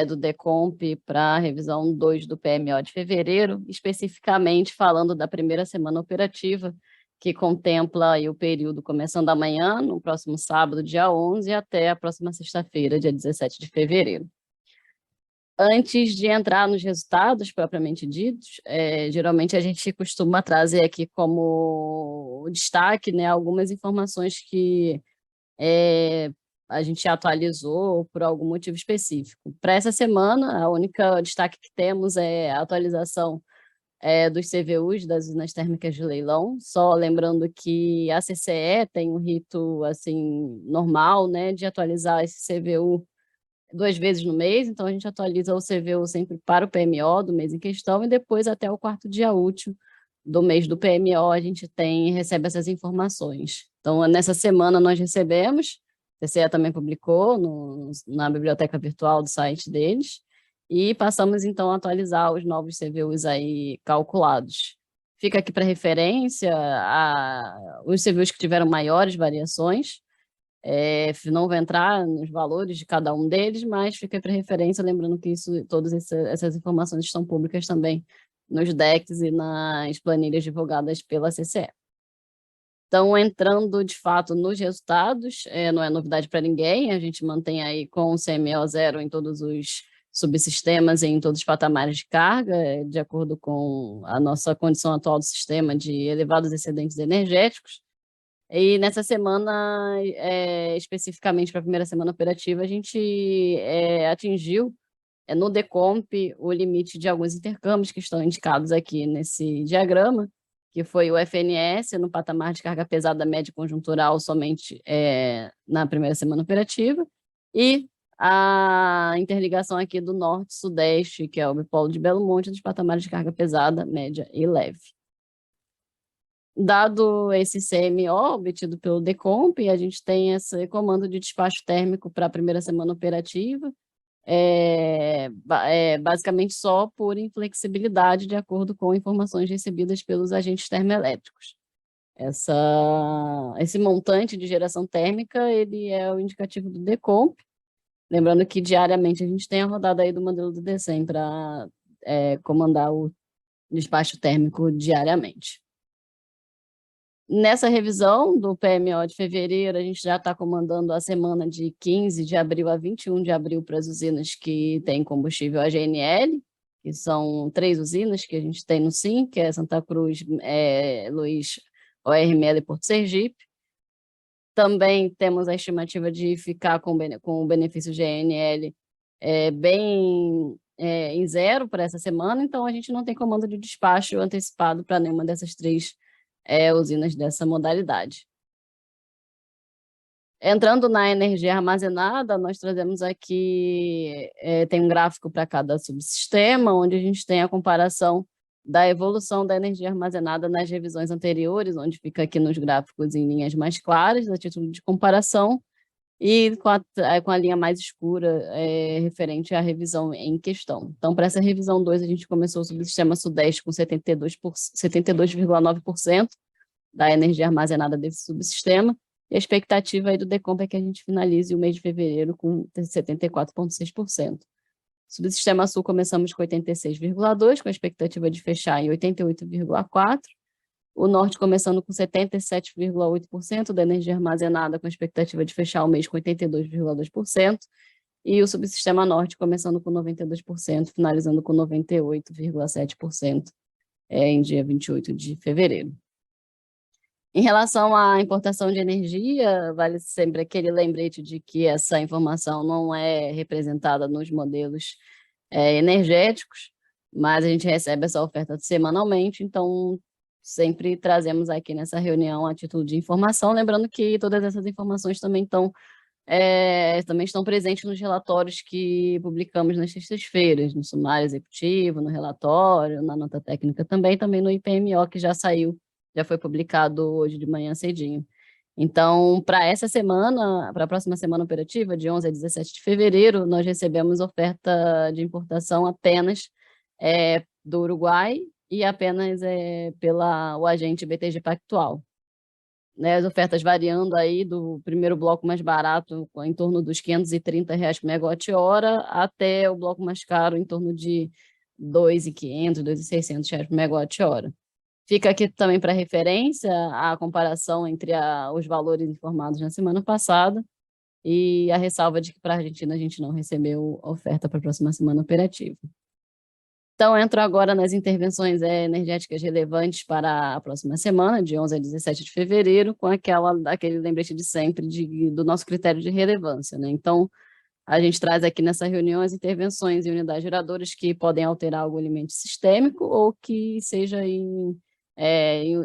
do DECOMP para a revisão 2 do PMO de fevereiro, especificamente falando da primeira semana operativa, que contempla aí o período começando amanhã, no próximo sábado, dia 11, até a próxima sexta-feira, dia 17 de fevereiro. Antes de entrar nos resultados propriamente ditos, geralmente a gente costuma trazer aqui como destaque, né, algumas informações que a gente atualizou por algum motivo específico. Para essa semana, a única destaque que temos é a atualização dos CVUs das usinas térmicas de leilão, só lembrando que a CCE tem um rito assim, normal, né, de atualizar esse CVU 2 vezes no mês, então a gente atualiza o CVU sempre para o PMO do mês em questão e depois até o 4º dia útil do mês do PMO a gente recebe essas informações. Então, nessa semana nós recebemos, a CCE também publicou na biblioteca virtual do site deles, e passamos então a atualizar os novos CVUs aí calculados. Fica aqui para referência os CVUs que tiveram maiores variações. Não vou entrar nos valores de cada um deles, mas fica para referência, lembrando que todas essas informações estão públicas também nos decks e nas planilhas divulgadas pela CCE. Então, entrando de fato nos resultados, não é novidade para ninguém, a gente mantém aí com o CMO 0 em todos os subsistemas e em todos os patamares de carga, de acordo com a nossa condição atual do sistema de elevados excedentes energéticos. E nessa semana, especificamente para a primeira semana operativa, a gente atingiu no DECOMP o limite de alguns intercâmbios que estão indicados aqui nesse diagrama, que foi o FNS no patamar de carga pesada média conjuntural somente na primeira semana operativa, e a interligação aqui do norte-sudeste, que é o bipolo de Belo Monte, dos patamares de carga pesada, média e leve. dado esse CMO obtido pelo DECOMP, a gente tem esse comando de despacho térmico para a primeira semana operativa, basicamente só por inflexibilidade de acordo com informações recebidas pelos agentes termoelétricos. Esse montante de geração térmica, ele é o indicativo do DECOMP, lembrando que diariamente a gente tem a rodada aí do modelo do DECEM para comandar o despacho térmico diariamente. Nessa revisão do PMO de fevereiro, a gente já está comandando a semana de 15 de abril a 21 de abril para as usinas que têm combustível AGNL, que são 3 usinas que a gente tem no SIM, que é Santa Cruz, Luiz, ORML e Porto Sergipe. Também temos a estimativa de ficar com o benefício GNL bem em zero para essa semana, então a gente não tem comando de despacho antecipado para nenhuma dessas 3 usinas dessa modalidade. Entrando na energia armazenada, nós trazemos aqui, tem um gráfico para cada subsistema, onde a gente tem a comparação da evolução da energia armazenada nas revisões anteriores, onde fica aqui nos gráficos em linhas mais claras, a título de comparação, e com a linha mais escura referente à revisão em questão. Então, para essa revisão 2, a gente começou o subsistema Sudeste com 72,9% da energia armazenada desse subsistema, e a expectativa aí do DECOMP é que a gente finalize o mês de fevereiro com 74,6%. Subsistema Sul começamos com 86,2%, com a expectativa de fechar em 88,4%. O Norte começando com 77,8% da energia armazenada, com a expectativa de fechar o mês com 82,2%. E o Subsistema Norte começando com 92%, finalizando com 98,7% em dia 28 de fevereiro. Em relação à importação de energia, vale sempre aquele lembrete de que essa informação não é representada nos modelos energéticos, mas a gente recebe essa oferta semanalmente, então sempre trazemos aqui nessa reunião a título de informação, lembrando que todas essas informações também estão presentes nos relatórios que publicamos nas sextas-feiras, no sumário executivo, no relatório, na nota técnica também no IPMO, que já saiu, já foi publicado hoje de manhã cedinho. Então, para essa semana, para a próxima semana operativa, de 11 a 17 de fevereiro, nós recebemos oferta de importação apenas do Uruguai e apenas pela o agente BTG Pactual. As ofertas variando aí do primeiro bloco mais barato, em torno dos R$530 por megawatt-hora, até o bloco mais caro, em torno de R$2.500, R$2.600 por megawatt-hora. Fica aqui também para referência a comparação entre os valores informados na semana passada e a ressalva de que para a Argentina a gente não recebeu oferta para a próxima semana operativa. Então, entro agora nas intervenções energéticas relevantes para a próxima semana, de 11 a 17 de fevereiro, com aquele lembrete de sempre do nosso critério de relevância, né? Então, a gente traz aqui nessa reunião as intervenções em unidades geradoras que podem alterar algum elemento sistêmico ou que seja em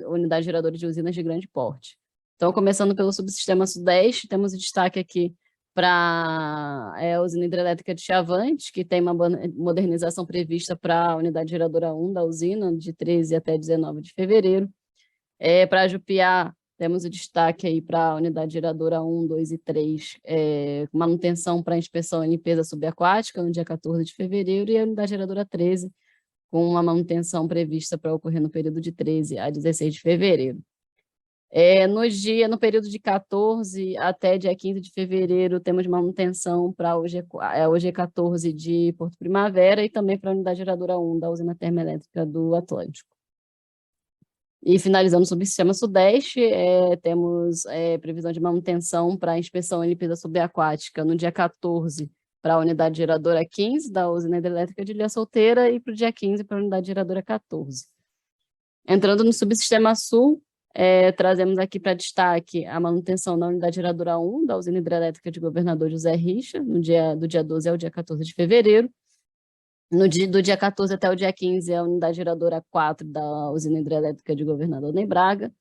unidades geradoras de usinas de grande porte. Então, começando pelo subsistema Sudeste, temos o destaque aqui para a usina hidrelétrica de Chavantes, que tem uma modernização prevista para a unidade geradora 1 da usina, de 13 até 19 de fevereiro. Para Jupiá, temos o destaque aí para a unidade geradora 1, 2 e 3, manutenção para inspeção e limpeza subaquática, no dia 14 de fevereiro, e a unidade geradora 13, com uma manutenção prevista para ocorrer no período de 13 a 16 de fevereiro. No período de 14 até dia 15 de fevereiro, temos manutenção para o G14 de Porto Primavera e também para a unidade geradora 1 da usina termoelétrica do Atlântico. E finalizando o subsistema Sudeste, temos previsão de manutenção para inspeção e limpeza subaquática no dia 14 para a unidade geradora 15 da usina hidrelétrica de Ilha Solteira e para o dia 15 para a unidade geradora 14. Entrando no subsistema Sul, trazemos aqui para destaque a manutenção da unidade geradora 1 da usina hidrelétrica de Governador José Richa, do dia 12 ao dia 14 de fevereiro. Do dia 14 até o dia 15, a unidade geradora 4 da usina hidrelétrica de Governador Ney Braga.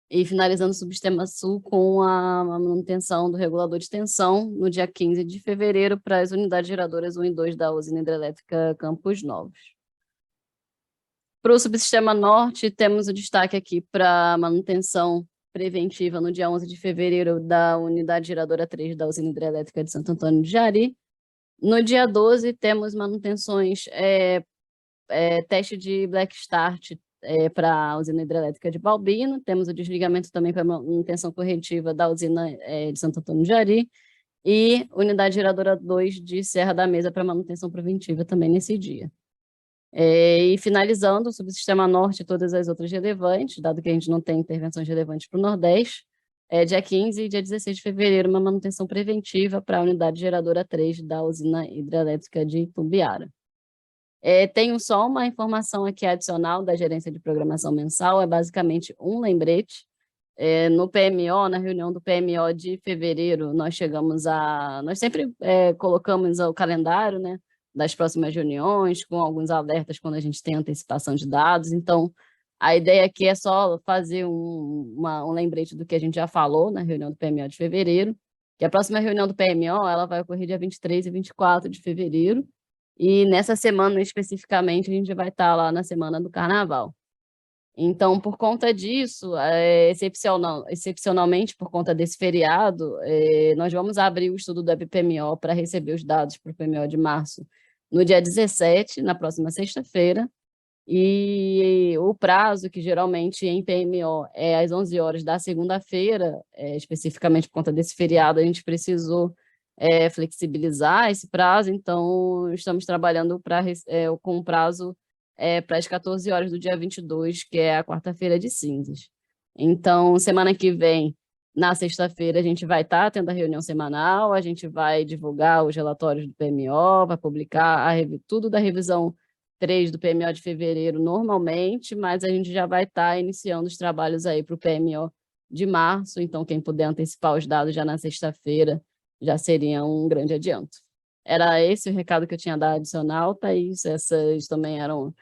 E finalizando o subsistema Sul com a manutenção do regulador de tensão no dia 15 de fevereiro para as unidades geradoras 1 e 2 da usina hidrelétrica Campos Novos. Para o subsistema norte, temos o destaque aqui para a manutenção preventiva no dia 11 de fevereiro da unidade geradora 3 da usina hidrelétrica de Santo Antônio de Jari. No dia 12, temos manutenções, teste de black start para a usina hidrelétrica de Balbino, temos o desligamento também para manutenção corretiva da usina de Santo Antônio de Jari, e unidade geradora 2 de Serra da Mesa para manutenção preventiva também nesse dia. E finalizando, o subsistema norte e todas as outras relevantes, dado que a gente não tem intervenções relevantes para o Nordeste, dia 15 e dia 16 de fevereiro, uma manutenção preventiva para a unidade geradora 3 da usina hidrelétrica de Itumbiara. Tenho só uma informação aqui adicional da gerência de programação mensal, é basicamente um lembrete. No PMO, na reunião do PMO de fevereiro, nós sempre colocamos o calendário, né, das próximas reuniões, com alguns alertas quando a gente tem antecipação de dados. Então, a ideia aqui é só fazer um lembrete do que a gente já falou na reunião do PMO de fevereiro, que a próxima reunião do PMO ela vai ocorrer dia 23 e 24 de fevereiro, e nessa semana especificamente a gente vai estar lá na semana do Carnaval. Então, por conta disso, excepcionalmente por conta desse feriado, nós vamos abrir o estudo do EBPMO para receber os dados para o PMO de março no dia 17, na próxima sexta-feira, e o prazo, que geralmente em PMO é às 11 horas da segunda-feira, especificamente por conta desse feriado, a gente precisou flexibilizar esse prazo, então estamos trabalhando com um prazo para as 14 horas do dia 22, que é a quarta-feira de cinzas. Então, semana que vem, na sexta-feira, a gente vai estar tendo a reunião semanal, a gente vai divulgar os relatórios do PMO, vai publicar tudo da revisão 3 do PMO de fevereiro normalmente, mas a gente já vai estar iniciando os trabalhos aí para o PMO de março, então quem puder antecipar os dados já na sexta-feira já seria um grande adianto. Era esse o recado que eu tinha a dar adicional, Thaís. Essas também eram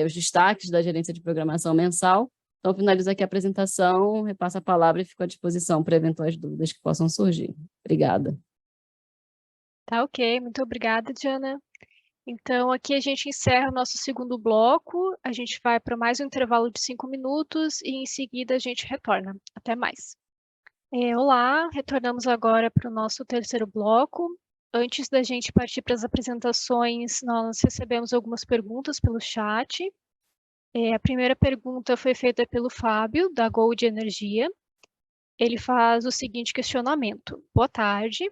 os destaques da gerência de programação mensal. Então, finalizo aqui a apresentação, repasso a palavra e fico à disposição para eventuais dúvidas que possam surgir. Obrigada. Tá ok, muito obrigada, Diana. Então, aqui a gente encerra o nosso segundo bloco, a gente vai para mais um intervalo de 5 minutos e em seguida a gente retorna. Até mais. Olá, retornamos agora para o nosso terceiro bloco. Antes da gente partir para as apresentações, nós recebemos algumas perguntas pelo chat. A primeira pergunta foi feita pelo Fábio, da Gold Energia. Ele faz o seguinte questionamento. Boa tarde.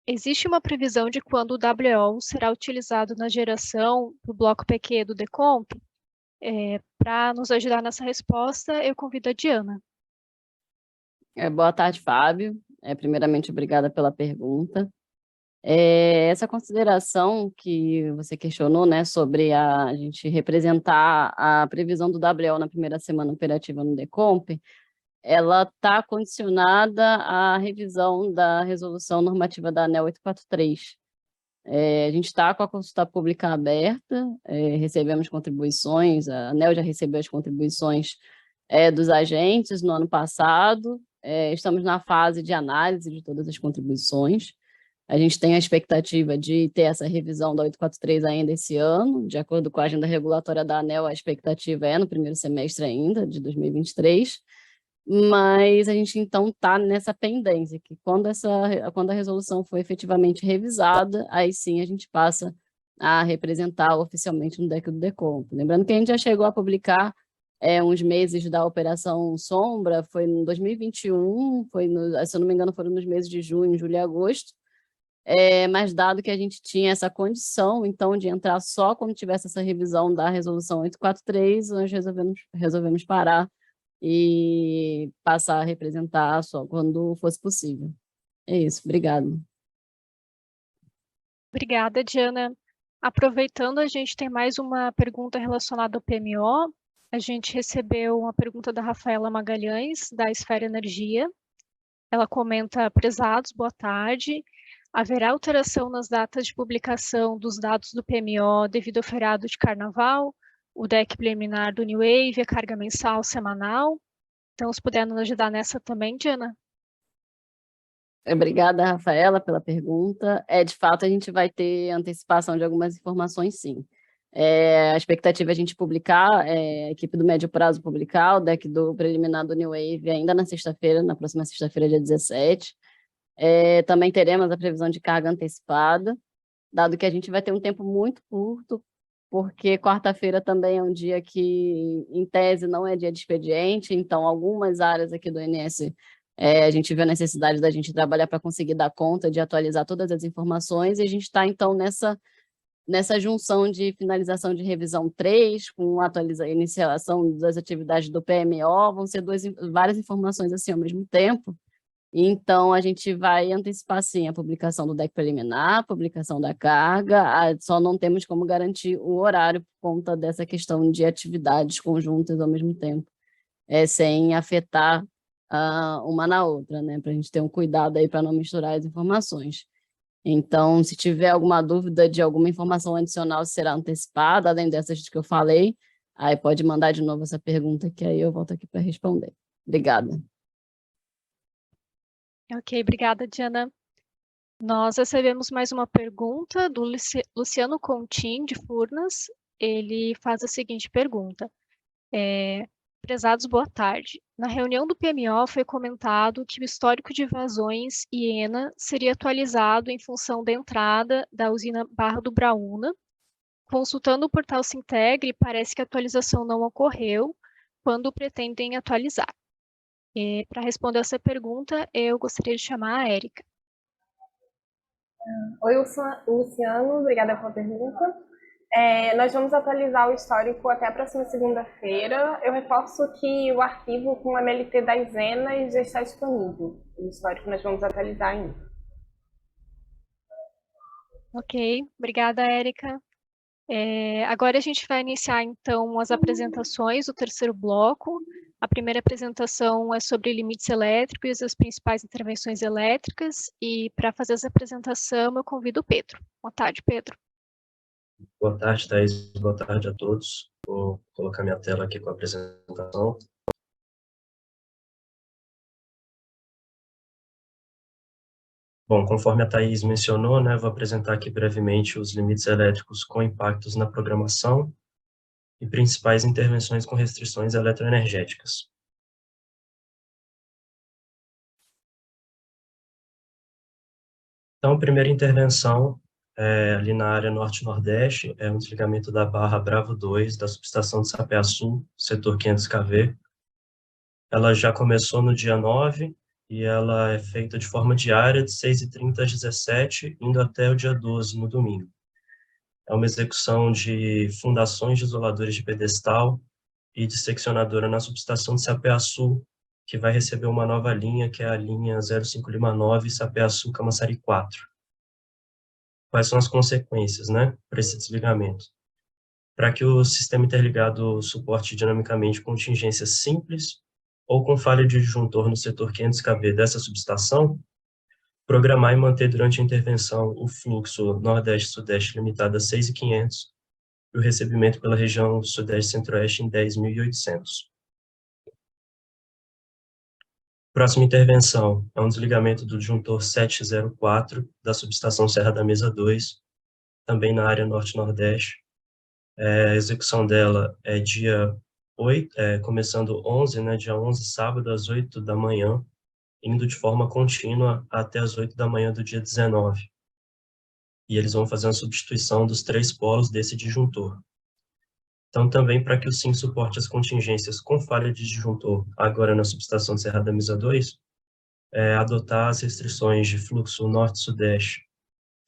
Existe uma previsão de quando o WO será utilizado na geração do bloco PQ do Decomp? Para nos ajudar nessa resposta, eu convido a Diana. Boa tarde, Fábio. Primeiramente, obrigada pela pergunta. Essa consideração que você questionou, né, sobre a gente representar a previsão do WO na primeira semana operativa no Decomp, ela está condicionada à revisão da resolução normativa da ANEEL 843. A gente está com a consulta pública aberta, recebemos contribuições, a ANEEL já recebeu as contribuições dos agentes no ano passado, estamos na fase de análise de todas as contribuições. A gente tem a expectativa de ter essa revisão da 843 ainda esse ano, de acordo com a agenda regulatória da ANEEL, a expectativa é no primeiro semestre ainda, de 2023, mas a gente então está nessa pendência, que quando a resolução for efetivamente revisada, aí sim a gente passa a representar oficialmente no DEC do Decomp. Lembrando que a gente já chegou a publicar uns meses da Operação Sombra, foi em 2021, se eu não me engano foram nos meses de junho, julho e agosto, mas dado que a gente tinha essa condição, então, de entrar só quando tivesse essa revisão da resolução 843, nós resolvemos parar e passar a representar só quando fosse possível. É isso, obrigado. Obrigada, Diana. Aproveitando, a gente tem mais uma pergunta relacionada ao PMO. A gente recebeu uma pergunta da Rafaela Magalhães, da Esfera Energia. Ela comenta: prezados, boa tarde. Haverá alteração nas datas de publicação dos dados do PMO devido ao feriado de Carnaval, o DEC preliminar do New Wave, a carga mensal, semanal? Então, se puder nos ajudar nessa também, Diana. Obrigada, Rafaela, pela pergunta. De fato, a gente vai ter antecipação de algumas informações, sim. A expectativa é a gente publicar, a equipe do médio prazo publicar o deck do preliminar do New Wave ainda na sexta-feira, na próxima sexta-feira, dia 17. Também teremos a previsão de carga antecipada, dado que a gente vai ter um tempo muito curto, porque quarta-feira também é um dia que, em tese, não é dia de expediente, então algumas áreas aqui do INS, a gente vê a necessidade da gente trabalhar para conseguir dar conta de atualizar todas as informações, e a gente está, então, nessa junção de finalização de revisão 3, com iniciação das atividades do PMO, vão ser várias informações assim ao mesmo tempo. Então, a gente vai antecipar, sim, a publicação do deck preliminar, a publicação da carga, só não temos como garantir o horário por conta dessa questão de atividades conjuntas ao mesmo tempo, sem afetar uma na outra, né, para a gente ter um cuidado aí para não misturar as informações. Então, se tiver alguma dúvida de alguma informação adicional, será antecipada, além dessas que eu falei, aí pode mandar de novo essa pergunta, que aí eu volto aqui para responder. Obrigada. Ok, obrigada, Diana. Nós recebemos mais uma pergunta do Luciano Contim, de Furnas. Ele faz a seguinte pergunta. Prezados, boa tarde. Na reunião do PMO foi comentado que o histórico de vazões IENA seria atualizado em função da entrada da usina Barra do Braúna. Consultando o portal Sintegre, parece que a atualização não ocorreu. Quando pretendem atualizar? Para responder essa pergunta, eu gostaria de chamar a Érica. Oi, Luciano, obrigada pela pergunta. Nós vamos atualizar o histórico até a próxima segunda-feira. Eu reforço que o arquivo com o MLT das ENAs já está disponível. O histórico nós vamos atualizar ainda. Ok, obrigada, Érica. Agora a gente vai iniciar, então, as apresentações do terceiro bloco. A primeira apresentação é sobre limites elétricos e as principais intervenções elétricas. E para fazer essa apresentação, eu convido o Pedro. Boa tarde, Pedro. Boa tarde, Thaís. Boa tarde a todos. Vou colocar minha tela aqui com a apresentação. Bom, conforme a Thaís mencionou, né, vou apresentar aqui brevemente os limites elétricos com impactos na programação e principais intervenções com restrições eletroenergéticas. Então, a primeira intervenção ali na área norte-nordeste é um desligamento da barra Bravo 2 da subestação de Sapeaçu, setor 500 kV. Ela já começou no dia 9 e ela é feita de forma diária de 6h30 às 17h, indo até o dia 12, no domingo. É uma execução de fundações de isoladores de pedestal e de seccionadora na subestação de Sapeaçu, que vai receber uma nova linha, que é a linha 05 Lima 9, Sapeaçu Camaçari 4. Quais são as consequências, né, para esse desligamento? Para que o sistema interligado suporte dinamicamente contingências simples ou com falha de disjuntor no setor 500 kV dessa subestação, programar e manter durante a intervenção o fluxo Nordeste-Sudeste limitado a 6.500 e o recebimento pela região Sudeste-Centro-Oeste em 10.800. Próxima intervenção é um desligamento do disjuntor 704 da subestação Serra da Mesa 2, também na área Norte-Nordeste. A execução dela é dia 8, começando 11, né, dia 11, sábado, às 8 da manhã, indo de forma contínua até as 8 da manhã do dia 19. E eles vão fazer uma substituição dos 3 polos desse disjuntor. Então, também para que o SIM suporte as contingências com falha de disjuntor, agora na subestação de Serra da Mesa 2, adotar as restrições de fluxo norte-sudeste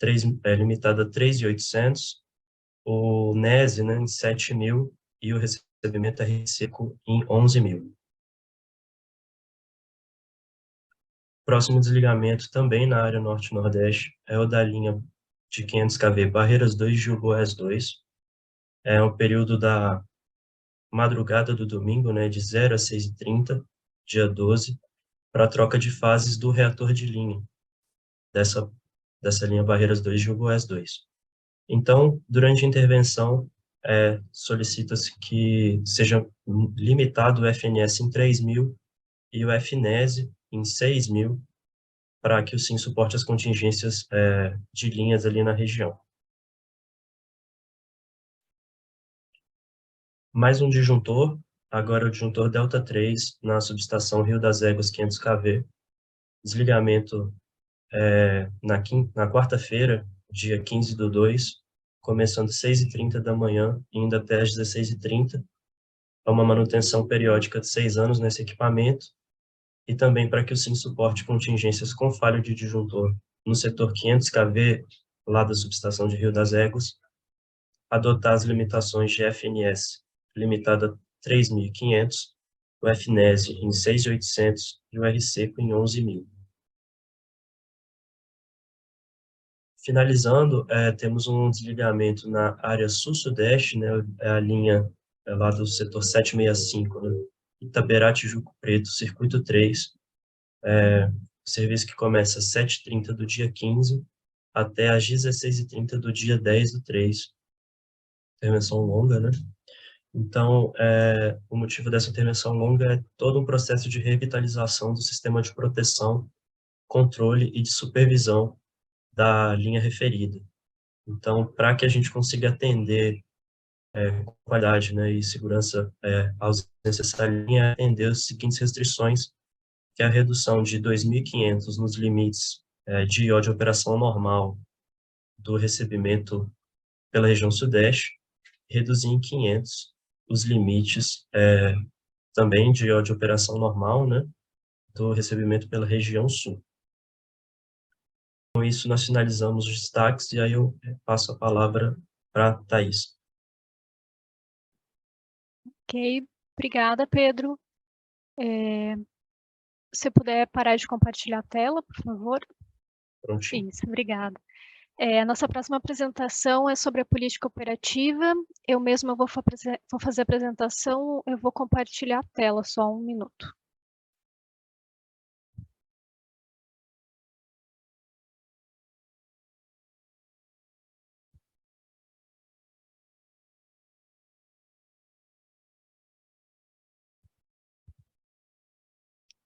limitada a 3.800, o NESE, né, em 7.000 e o recebimento RI seco em 11.000. Próximo desligamento também na área norte-nordeste é o da linha de 500 kV Barreiras 2 de Jugoés 2. É um período da madrugada do domingo, né, de 0 a 6h30, dia 12, para a troca de fases do reator de linha dessa linha Barreiras 2 de Jugoés 2. Então, durante a intervenção, solicita-se que seja limitado o FNS em 3.000 e o FNESE em 6.000, para que o SIM suporte as contingências de linhas ali na região. mais um disjuntor, agora o disjuntor delta 3, na subestação Rio das Éguas 500 kV. Desligamento na quarta-feira, dia 15/2, começando às 6h30 da manhã, indo até às 16h30. É uma manutenção periódica de 6 anos nesse equipamento, e também para que o SIM suporte contingências com falha de disjuntor no setor 500 kV, lá da subestação de Rio das Éguas, adotar as limitações de FNS, limitada a 3.500, o FNES em 6.800 e o RSECO em 11.000. Finalizando, temos um desligamento na área sul-sudeste, né, a linha lá do setor 765, né, Itaberá, Tijuco Preto, circuito 3, serviço que começa às 7h30 do dia 15 até às 16h30 do dia 10/3, intervenção longa, né? Então, o motivo dessa intervenção longa é todo um processo de revitalização do sistema de proteção, controle e de supervisão da linha referida. Então, para que a gente consiga atender com qualidade, né, e segurança a ausência dessa linha, atender as seguintes restrições, que é a redução de 2.500 nos limites de IO de operação normal do recebimento pela região sudeste, reduzir em 500 os limites também de IO de operação normal, né, do recebimento pela região sul. Com isso, nós finalizamos os destaques, e aí eu passo a palavra para a Thaís. Ok, obrigada, Pedro. Se puder parar de compartilhar a tela, por favor. Prontinho. Isso, obrigada. A nossa próxima apresentação é sobre a política operativa. Eu mesma vou fazer a apresentação, eu vou compartilhar a tela, só um minuto.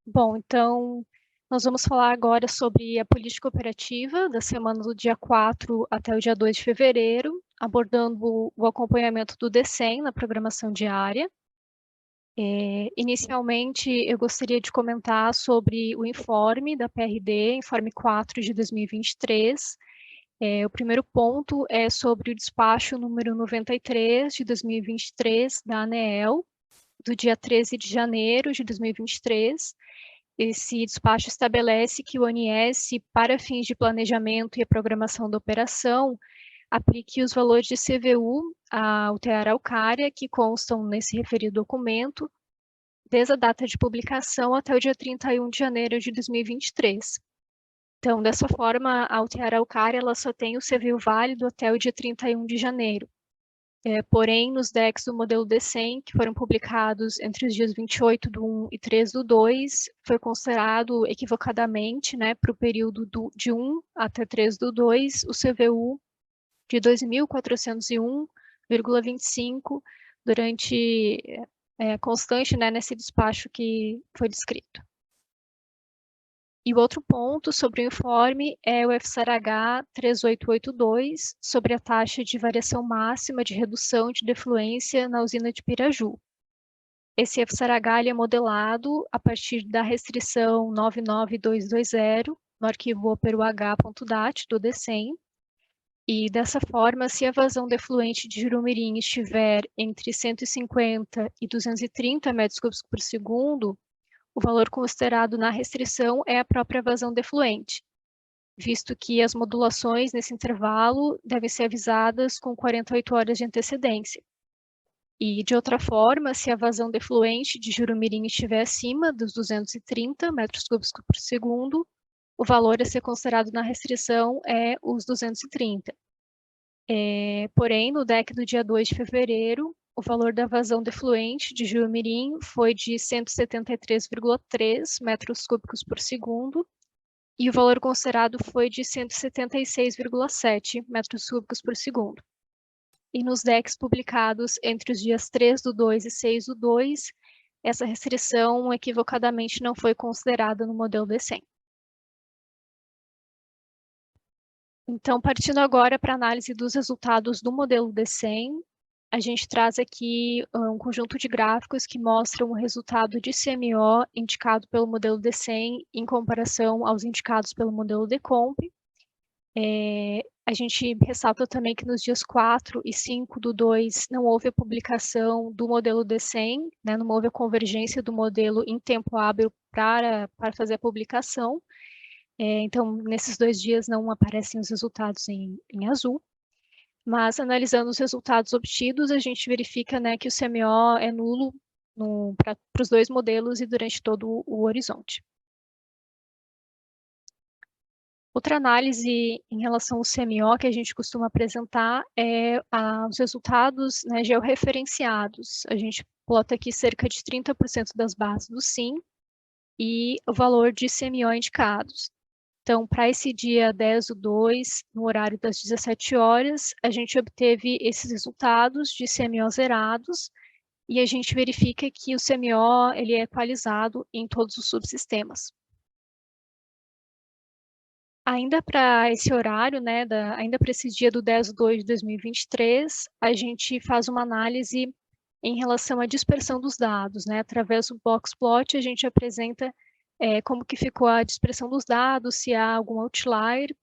Bom, então, nós vamos falar agora sobre a política operativa da semana do dia 4 até o dia 2 de fevereiro, abordando o acompanhamento do DCEM na programação diária. Inicialmente, eu gostaria de comentar sobre o informe da PRD, informe 4 de 2023. O primeiro ponto é sobre o despacho número 93 de 2023 da ANEEL, do dia 13 de janeiro de 2023. Esse despacho estabelece que o ONS, para fins de planejamento e programação da operação, aplique os valores de CVU ao TE Araucária, que constam nesse referido documento, desde a data de publicação até o dia 31 de janeiro de 2023. Então, dessa forma, a UTE Araucária ela só tem o CVU válido até o dia 31 de janeiro. Porém, nos DECs do modelo DCEM, que foram publicados entre os dias 28/1 e 3/2, foi considerado equivocadamente, né, para o período de 1 até 3/2, o CVU de 2.401,25 durante constante, né, nesse despacho que foi descrito. E o outro ponto sobre o informe é o FSARH 3882, sobre a taxa de variação máxima de redução de defluência na usina de Piraju. Esse FSARH é modelado a partir da restrição 99220, no arquivo operuh.dat do DCEM, e dessa forma, se a vazão defluente de Jurumirim estiver entre 150 e 230 metros cúbicos por segundo, o valor considerado na restrição é a própria vazão defluente, visto que as modulações nesse intervalo devem ser avisadas com 48 horas de antecedência. E, de outra forma, se a vazão defluente de Jurumirim estiver acima dos 230 metros cúbicos por segundo, o valor a ser considerado na restrição é os 230. Porém, no DEC do dia 2 de fevereiro, o valor da vazão defluente de Jurumirim foi de 173,3 metros cúbicos por segundo, e o valor considerado foi de 176,7 metros cúbicos por segundo. E nos DECs publicados entre os dias 3/2 e 6/2, essa restrição equivocadamente não foi considerada no modelo DCEM. Então, partindo agora para a análise dos resultados do modelo DCEM, a gente traz aqui um conjunto de gráficos que mostram o resultado de CMO indicado pelo modelo D100 em comparação aos indicados pelo modelo DCOMP. A gente ressalta também que nos dias 4 e 5 do 2 não houve a publicação do modelo D100, né, não houve a convergência do modelo em tempo hábil para fazer a publicação. Então, nesses 2 dias não aparecem os resultados em azul. Mas, analisando os resultados obtidos, a gente verifica, né, que o CMO é nulo para os 2 modelos e durante todo o horizonte. Outra análise em relação ao CMO que a gente costuma apresentar é os resultados, né, georreferenciados. A gente plota aqui cerca de 30% das bases do SIM e o valor de CMO indicados. Então, para esse dia 10/2, no horário das 17 horas, a gente obteve esses resultados de CMO zerados e a gente verifica que o CMO ele é equalizado em todos os subsistemas. Ainda para esse horário, né, ainda para esse dia do 10/2 de 2023, a gente faz uma análise em relação à dispersão dos dados, né? Através do boxplot, a gente apresenta como que ficou a dispersão dos dados, se há algum outlier,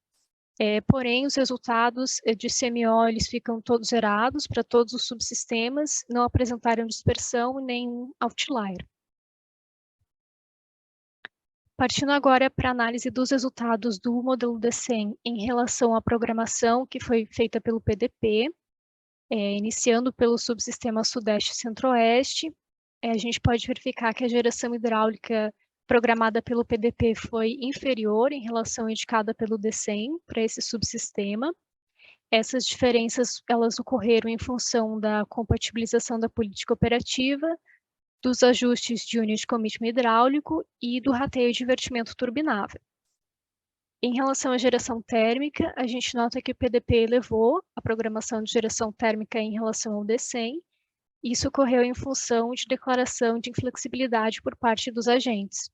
porém os resultados de CMO eles ficam todos zerados para todos os subsistemas, não apresentaram dispersão nem outlier. Partindo agora para a análise dos resultados do modelo D100 em relação à programação que foi feita pelo PDP, iniciando pelo subsistema Sudeste e Centro-Oeste, a gente pode verificar que a geração hidráulica programada pelo PDP foi inferior em relação indicada pelo D100 para esse subsistema. Essas diferenças elas ocorreram em função da compatibilização da política operativa, dos ajustes de unit commitment hidráulico e do rateio de divertimento turbinável. Em relação à geração térmica, a gente nota que o PDP elevou a programação de geração térmica em relação ao D100. Isso ocorreu em função de declaração de inflexibilidade por parte dos agentes.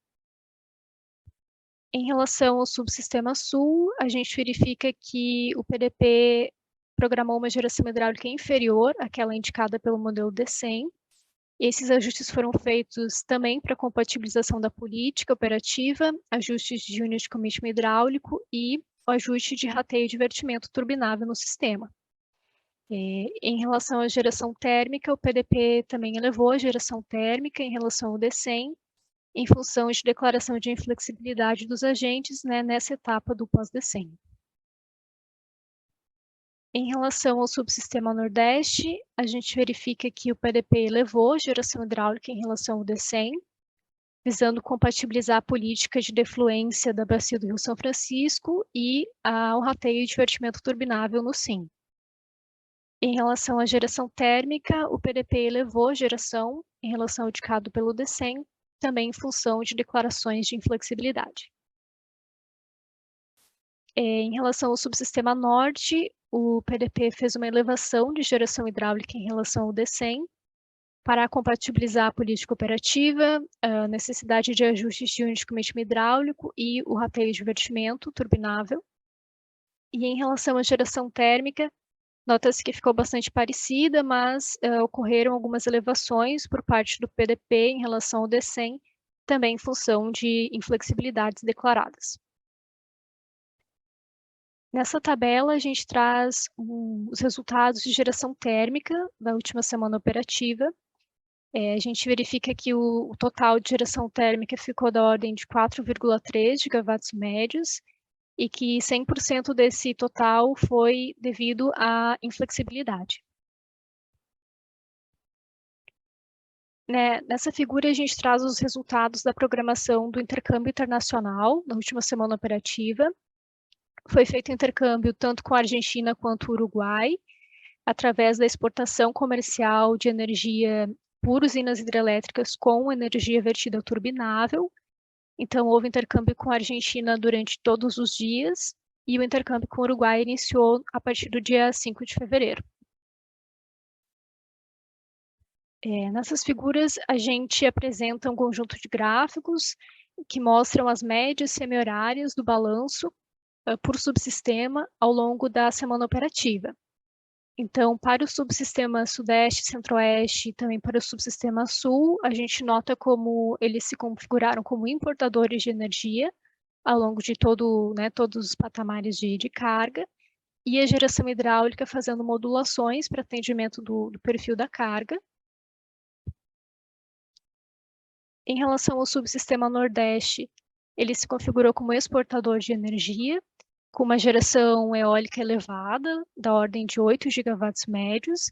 Em relação ao subsistema Sul, a gente verifica que o PDP programou uma geração hidráulica inferior àquela indicada pelo modelo D100. Esses ajustes foram feitos também para compatibilização da política operativa, ajustes de unit commitment hidráulico e o ajuste de rateio e divertimento turbinável no sistema. Em relação à geração térmica, o PDP também elevou a geração térmica em relação ao D100, em função de declaração de inflexibilidade dos agentes, né, nessa etapa do pós-D100. Em relação ao subsistema Nordeste, a gente verifica que o PDP elevou a geração hidráulica em relação ao D100, visando compatibilizar a política de defluência da bacia do Rio São Francisco e o rateio e divertimento turbinável no SIM. Em relação à geração térmica, o PDP elevou a geração em relação ao indicado pelo D100, também em função de declarações de inflexibilidade. Em relação ao subsistema Norte, o PDP fez uma elevação de geração hidráulica em relação ao D100 para compatibilizar a política operativa, a necessidade de ajustes de unit commitment hidráulico e o rateio de divertimento turbinável. E em relação à geração térmica, nota-se que ficou bastante parecida, mas ocorreram algumas elevações por parte do PDP em relação ao D100, também em função de inflexibilidades declaradas. Nessa tabela, a gente traz os resultados de geração térmica da última semana operativa. A gente verifica que o total de geração térmica ficou da ordem de 4,3 gigawatts médios, e que 100% desse total foi devido à inflexibilidade. Nessa figura, a gente traz os resultados da programação do intercâmbio internacional na última semana operativa. Foi feito intercâmbio tanto com a Argentina quanto o Uruguai, através da exportação comercial de energia por usinas hidrelétricas com energia vertida turbinável. Então, houve intercâmbio com a Argentina durante todos os dias, e o intercâmbio com o Uruguai iniciou a partir do dia 5 de fevereiro. Nessas figuras, a gente apresenta um conjunto de gráficos que mostram as médias semi-horárias do balanço por subsistema ao longo da semana operativa. Então, para o subsistema Sudeste, Centro-Oeste e também para o subsistema Sul, a gente nota como eles se configuraram como importadores de energia ao longo de todos os patamares de carga, e a geração hidráulica fazendo modulações para atendimento do perfil da carga. Em relação ao subsistema Nordeste, ele se configurou como exportador de energia, com uma geração eólica elevada, da ordem de 8 gigawatts médios,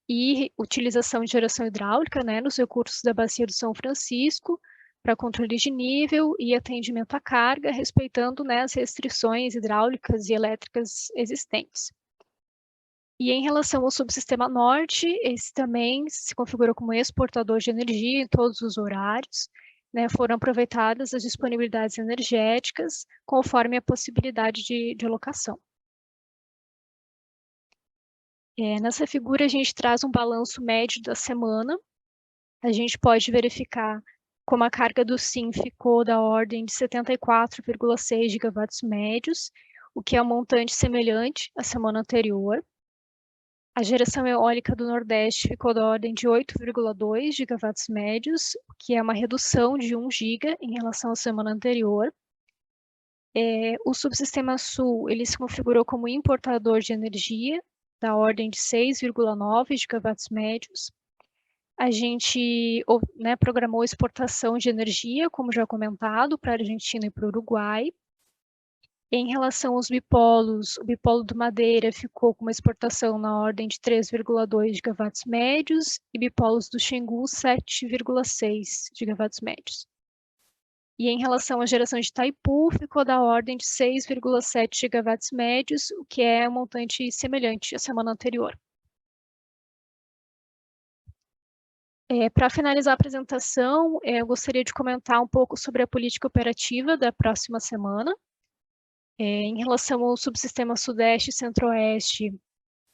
e utilização de geração hidráulica, nos recursos da Bacia do São Francisco, para controle de nível e atendimento à carga, respeitando as restrições hidráulicas e elétricas existentes. E em relação ao subsistema Norte, esse também se configurou como exportador de energia em todos os horários, foram aproveitadas as disponibilidades energéticas conforme a possibilidade de locação. Nessa figura, a gente traz um balanço médio da semana. A gente pode verificar como a carga do SIM ficou da ordem de 74,6 gigawatts médios, o que é um montante semelhante à semana anterior. A geração eólica do Nordeste ficou da ordem de 8,2 gigawatts médios, o que é uma redução de 1 giga em relação à semana anterior. O subsistema Sul, ele se configurou como importador de energia, da ordem de 6,9 gigawatts médios. A gente programou exportação de energia, como já comentado, para a Argentina e para o Uruguai. Em relação aos bipolos, o bipolo do Madeira ficou com uma exportação na ordem de 3,2 gigawatts médios e bipolos do Xingu 7,6 gigawatts médios. E em relação à geração de Itaipu, ficou da ordem de 6,7 gigawatts médios, o que é um montante semelhante à semana anterior. Para finalizar a apresentação, eu gostaria de comentar um pouco sobre a política operativa da próxima semana. Em relação ao subsistema Sudeste e Centro-Oeste,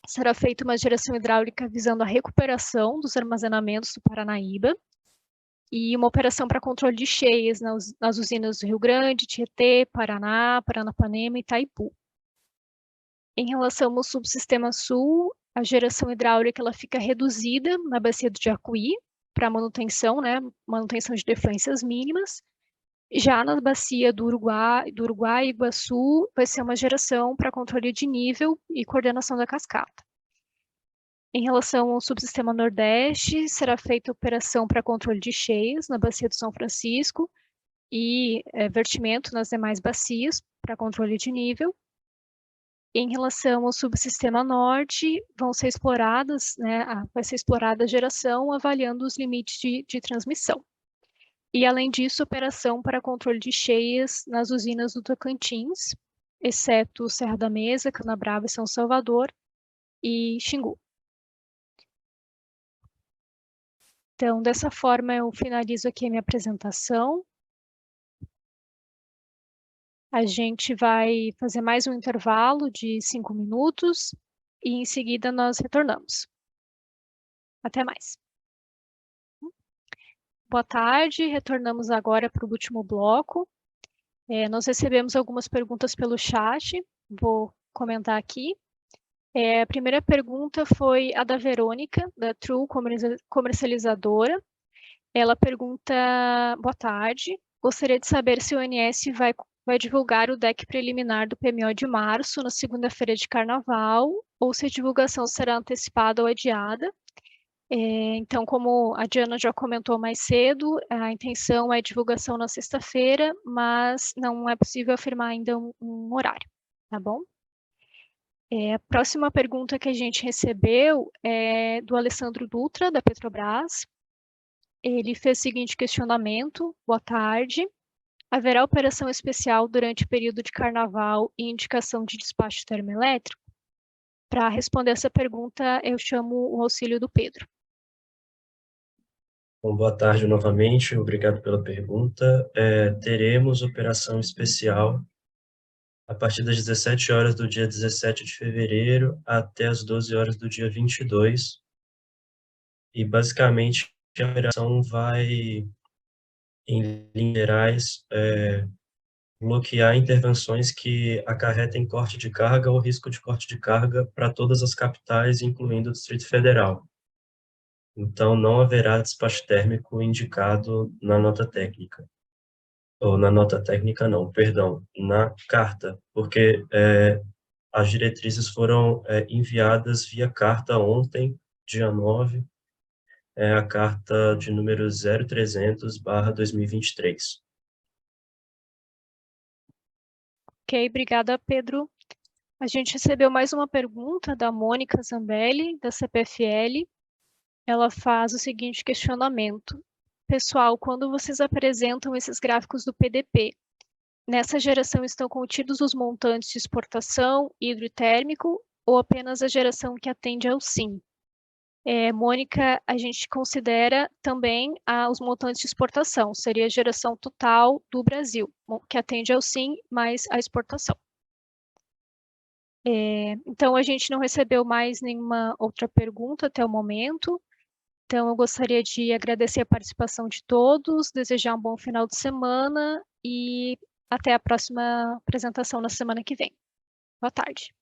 será feita uma geração hidráulica visando a recuperação dos armazenamentos do Paranaíba e uma operação para controle de cheias nas usinas do Rio Grande, Tietê, Paraná, Paranapanema e Itaipu. Em relação ao subsistema Sul, a geração hidráulica ela fica reduzida na bacia do Jacuí para manutenção de defluências mínimas. Já na bacia do Uruguai e Iguaçu, vai ser uma geração para controle de nível e coordenação da cascata. Em relação ao subsistema Nordeste, será feita operação para controle de cheias na bacia do São Francisco e vertimento nas demais bacias para controle de nível. Em relação ao subsistema Norte, vai ser explorada a geração avaliando os limites de transmissão. E, além disso, operação para controle de cheias nas usinas do Tocantins, exceto Serra da Mesa, Canabrava e São Salvador, e Xingu. Então, dessa forma, eu finalizo aqui a minha apresentação. A gente vai fazer mais um intervalo de 5 minutos e, em seguida, nós retornamos. Até mais. Boa tarde, retornamos agora para o último bloco. Nós recebemos algumas perguntas pelo chat, vou comentar aqui. A primeira pergunta foi a da Verônica, da True Comercializadora. Ela pergunta, boa tarde, gostaria de saber se o ONS vai divulgar o DEC preliminar do PMO de março, na segunda-feira de carnaval, ou se a divulgação será antecipada ou adiada. Então, como a Diana já comentou mais cedo, a intenção é divulgação na sexta-feira, mas não é possível afirmar ainda um horário, tá bom? A próxima pergunta que a gente recebeu é do Alessandro Dutra, da Petrobras. Ele fez o seguinte questionamento: boa tarde. Haverá operação especial durante o período de carnaval e indicação de despacho termoelétrico? Para responder essa pergunta, eu chamo o auxílio do Pedro. Bom, boa tarde novamente, obrigado pela pergunta. Teremos operação especial a partir das 17 horas do dia 17 de fevereiro até as 12 horas do dia 22. E, basicamente, a operação vai, em linhas gerais, bloquear intervenções que acarretem corte de carga ou risco de corte de carga para todas as capitais, incluindo o Distrito Federal. Então, não haverá despacho térmico indicado na nota técnica. Ou na nota técnica não, perdão, na carta, porque as diretrizes foram enviadas via carta ontem, dia 9, a carta de número 0300/2023. Ok, obrigada, Pedro. A gente recebeu mais uma pergunta da Mônica Zambelli, da CPFL. Ela faz o seguinte questionamento. Pessoal, quando vocês apresentam esses gráficos do PDP, nessa geração estão contidos os montantes de exportação, hidrotérmico, ou apenas a geração que atende ao SIM? Mônica, a gente considera também os montantes de exportação, seria a geração total do Brasil, que atende ao SIM mais a exportação. Então, a gente não recebeu mais nenhuma outra pergunta até o momento. Então, eu gostaria de agradecer a participação de todos, desejar um bom final de semana e até a próxima apresentação na semana que vem. Boa tarde.